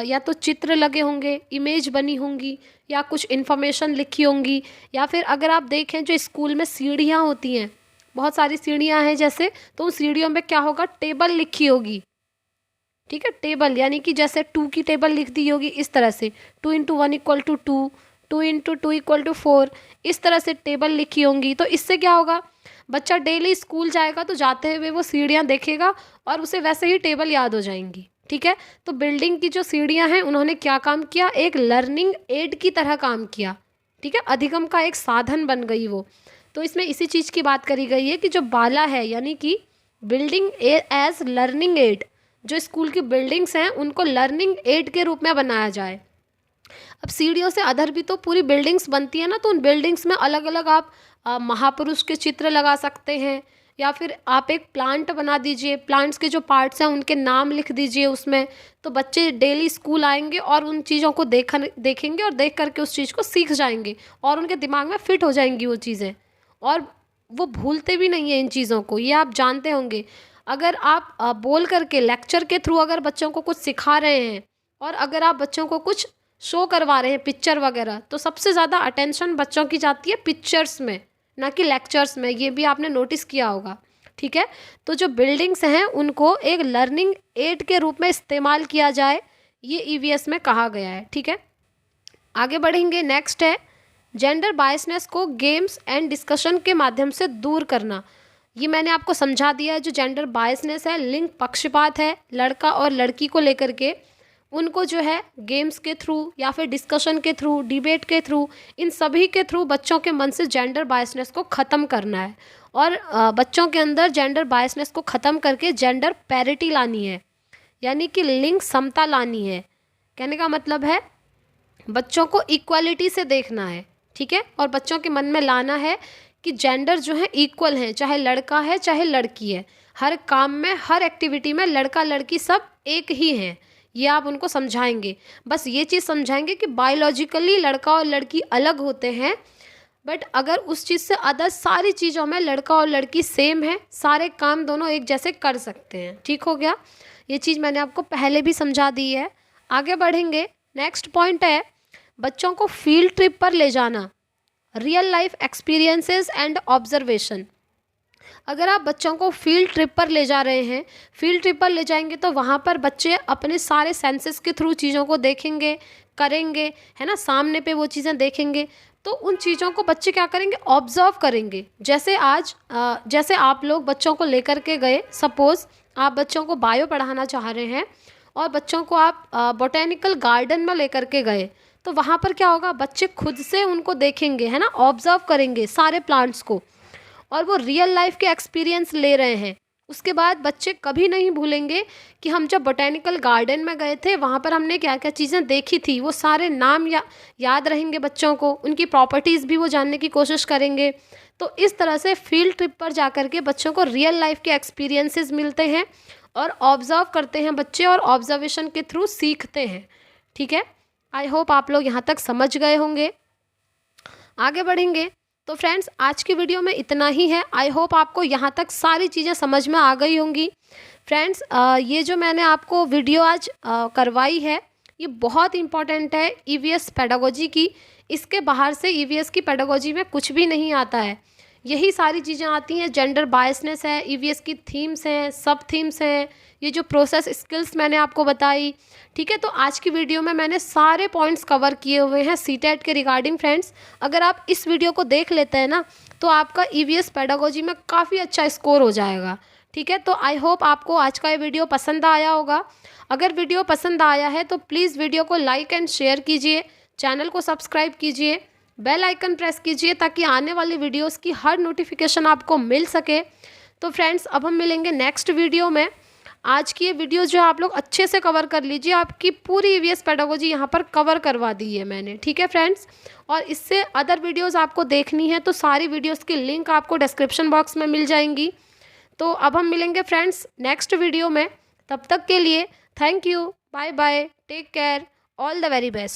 Speaker 1: या तो चित्र लगे होंगे, इमेज बनी होंगी, या कुछ इन्फॉर्मेशन लिखी होंगी, या फिर अगर आप देखें जो स्कूल में सीढ़ियाँ होती हैं, बहुत सारी सीढ़ियाँ हैं जैसे, तो उन सीढ़ियों में क्या होगा, टेबल लिखी होगी। ठीक है, टेबल यानी कि जैसे 2 की टेबल लिख दी होगी इस तरह से, 2 × 1 = 2, 2 × 2 = 4, इस तरह से टेबल लिखी होंगी। तो इससे क्या होगा, बच्चा डेली स्कूल जाएगा तो जाते हुए वो सीढ़ियाँ देखेगा और उसे वैसे ही टेबल याद हो जाएंगी। ठीक है, तो बिल्डिंग की जो सीढ़ियाँ हैं उन्होंने क्या काम किया, एक लर्निंग एड की तरह काम किया। ठीक है, अधिगम का एक साधन बन गई वो। तो इसमें इसी चीज़ की बात करी गई है कि जो बाला है यानी कि बिल्डिंग एज लर्निंग एड, जो स्कूल की बिल्डिंग्स हैं उनको लर्निंग एड के रूप में बनाया जाए। अब सीढ़ियों से अदर भी तो पूरी बिल्डिंग्स बनती है ना, तो उन बिल्डिंग्स में अलग अलग आप महापुरुष के चित्र लगा सकते हैं, या फिर आप एक प्लांट बना दीजिए, प्लांट्स के जो पार्ट्स हैं उनके नाम लिख दीजिए उसमें। तो बच्चे डेली स्कूल आएंगे और उन चीज़ों को देखेंगे और देख करके उस चीज़ को सीख जाएंगे और उनके दिमाग में फिट हो जाएंगी वो चीज़ें, और वो भूलते भी नहीं है इन चीज़ों को। ये आप जानते होंगे, अगर आप बोल करके लेक्चर के थ्रू अगर बच्चों को कुछ सिखा रहे हैं और अगर आप बच्चों को कुछ शो करवा रहे हैं पिक्चर वगैरह, तो सबसे ज़्यादा अटेंशन बच्चों की जाती है पिक्चर्स में, ना कि लेक्चर्स में। ये भी आपने नोटिस किया होगा। ठीक है, तो जो बिल्डिंग्स हैं उनको एक लर्निंग एड के रूप में इस्तेमाल किया जाए, ये ईवीएस में कहा गया है। ठीक है, आगे बढ़ेंगे। नेक्स्ट है जेंडर बायसनेस को गेम्स एंड डिस्कशन के माध्यम से दूर करना। ये मैंने आपको समझा दिया है। जो जेंडर बायसनेस है, लिंग पक्षपात है लड़का और लड़की को लेकर के, उनको जो है गेम्स के थ्रू या फिर डिस्कशन के थ्रू, डिबेट के थ्रू, इन सभी के थ्रू बच्चों के मन से जेंडर बायसनेस को ख़त्म करना है और बच्चों के अंदर जेंडर बायसनेस को ख़त्म करके जेंडर पैरिटी लानी है, यानी कि लिंग समता लानी है। कहने का मतलब है बच्चों को इक्वालिटी से देखना है। ठीक है, और बच्चों के मन में लाना है कि जेंडर जो है इक्वल है, चाहे लड़का है चाहे लड़की है, हर काम में हर एक्टिविटी में लड़का लड़की सब एक ही हैं। ये आप उनको समझाएंगे, बस ये चीज़ समझाएंगे कि बायोलॉजिकली लड़का और लड़की अलग होते हैं, बट अगर उस चीज़ से अदर सारी चीज़ों में लड़का और लड़की सेम है, सारे काम दोनों एक जैसे कर सकते हैं। ठीक हो गया, ये चीज़ मैंने आपको पहले भी समझा दी है। आगे बढ़ेंगे। नेक्स्ट पॉइंट है बच्चों को फील्ड ट्रिप पर ले जाना, real life experiences and observation. अगर आप बच्चों को फील्ड ट्रिप पर ले जा रहे हैं, फील्ड ट्रिप पर ले जाएंगे तो वहाँ पर बच्चे अपने सारे सेंसेस के थ्रू चीज़ों को देखेंगे, करेंगे, है ना, सामने पे वो चीज़ें देखेंगे। तो उन चीज़ों को बच्चे क्या करेंगे, ऑब्जर्व करेंगे। जैसे आप लोग बच्चों को लेकर के गए, सपोज़ आप बच्चों को बायो पढ़ाना चाह रहे हैं और बच्चों को आप बोटेनिकल गार्डन में लेकर के गए, तो वहाँ पर क्या होगा, बच्चे खुद से उनको देखेंगे, है ना, ऑब्जर्व करेंगे सारे प्लांट्स को, और वो रियल लाइफ के एक्सपीरियंस ले रहे हैं। उसके बाद बच्चे कभी नहीं भूलेंगे कि हम जब बोटेनिकल गार्डन में गए थे वहाँ पर हमने क्या क्या चीज़ें देखी थी। वो सारे नाम याद रहेंगे बच्चों को, उनकी प्रॉपर्टीज़ भी वो जानने की कोशिश करेंगे। तो इस तरह से फील्ड ट्रिप पर जा कर के बच्चों को रियल लाइफ के एक्सपीरियंसेस मिलते हैं और ऑब्ज़र्व करते हैं बच्चे, और ऑब्जर्वेशन के थ्रू सीखते हैं। ठीक है, आई होप आप लोग यहाँ तक समझ गए होंगे। आगे बढ़ेंगे। तो फ्रेंड्स आज की वीडियो में इतना ही है। आई होप आपको यहाँ तक सारी चीज़ें समझ में आ गई होंगी। फ्रेंड्स ये जो मैंने आपको वीडियो आज करवाई है ये बहुत इम्पॉर्टेंट है ईवीएस पेडागोजी की। इसके बाहर से ईवीएस की पेडागोजी में कुछ भी नहीं आता है। यही सारी चीज़ें आती हैं। जेंडर बायसनेस है, ईवीएस की थीम्स हैं, सब थीम्स हैं, ये जो प्रोसेस स्किल्स मैंने आपको बताई। ठीक है, तो आज की वीडियो में मैंने सारे पॉइंट्स कवर किए हुए हैं सीटेट के रिगार्डिंग। फ्रेंड्स अगर आप इस वीडियो को देख लेते हैं ना तो आपका ईवीएस पेडागोजी में काफ़ी अच्छा स्कोर हो जाएगा। ठीक है, तो आई होप आपको आज का ये वीडियो पसंद आया होगा। अगर वीडियो पसंद आया है तो प्लीज़ वीडियो को लाइक एंड शेयर कीजिए, चैनल को सब्सक्राइब कीजिए, बेल आइकन प्रेस कीजिए ताकि आने वाली वीडियोस की हर नोटिफिकेशन आपको मिल सके। तो फ्रेंड्स अब हम मिलेंगे नेक्स्ट वीडियो में। आज की ये वीडियो जो आप लोग अच्छे से कवर कर लीजिए। आपकी पूरी ईवीएस पेडागोजी यहाँ पर कवर करवा दी है मैंने। ठीक है फ्रेंड्स, और इससे अदर वीडियोस आपको देखनी है तो सारी वीडियोस की लिंक आपको डिस्क्रिप्शन बॉक्स में मिल जाएंगी। तो अब हम मिलेंगे फ्रेंड्स नेक्स्ट वीडियो में। तब तक के लिए thank you, bye bye, take care, all the very best.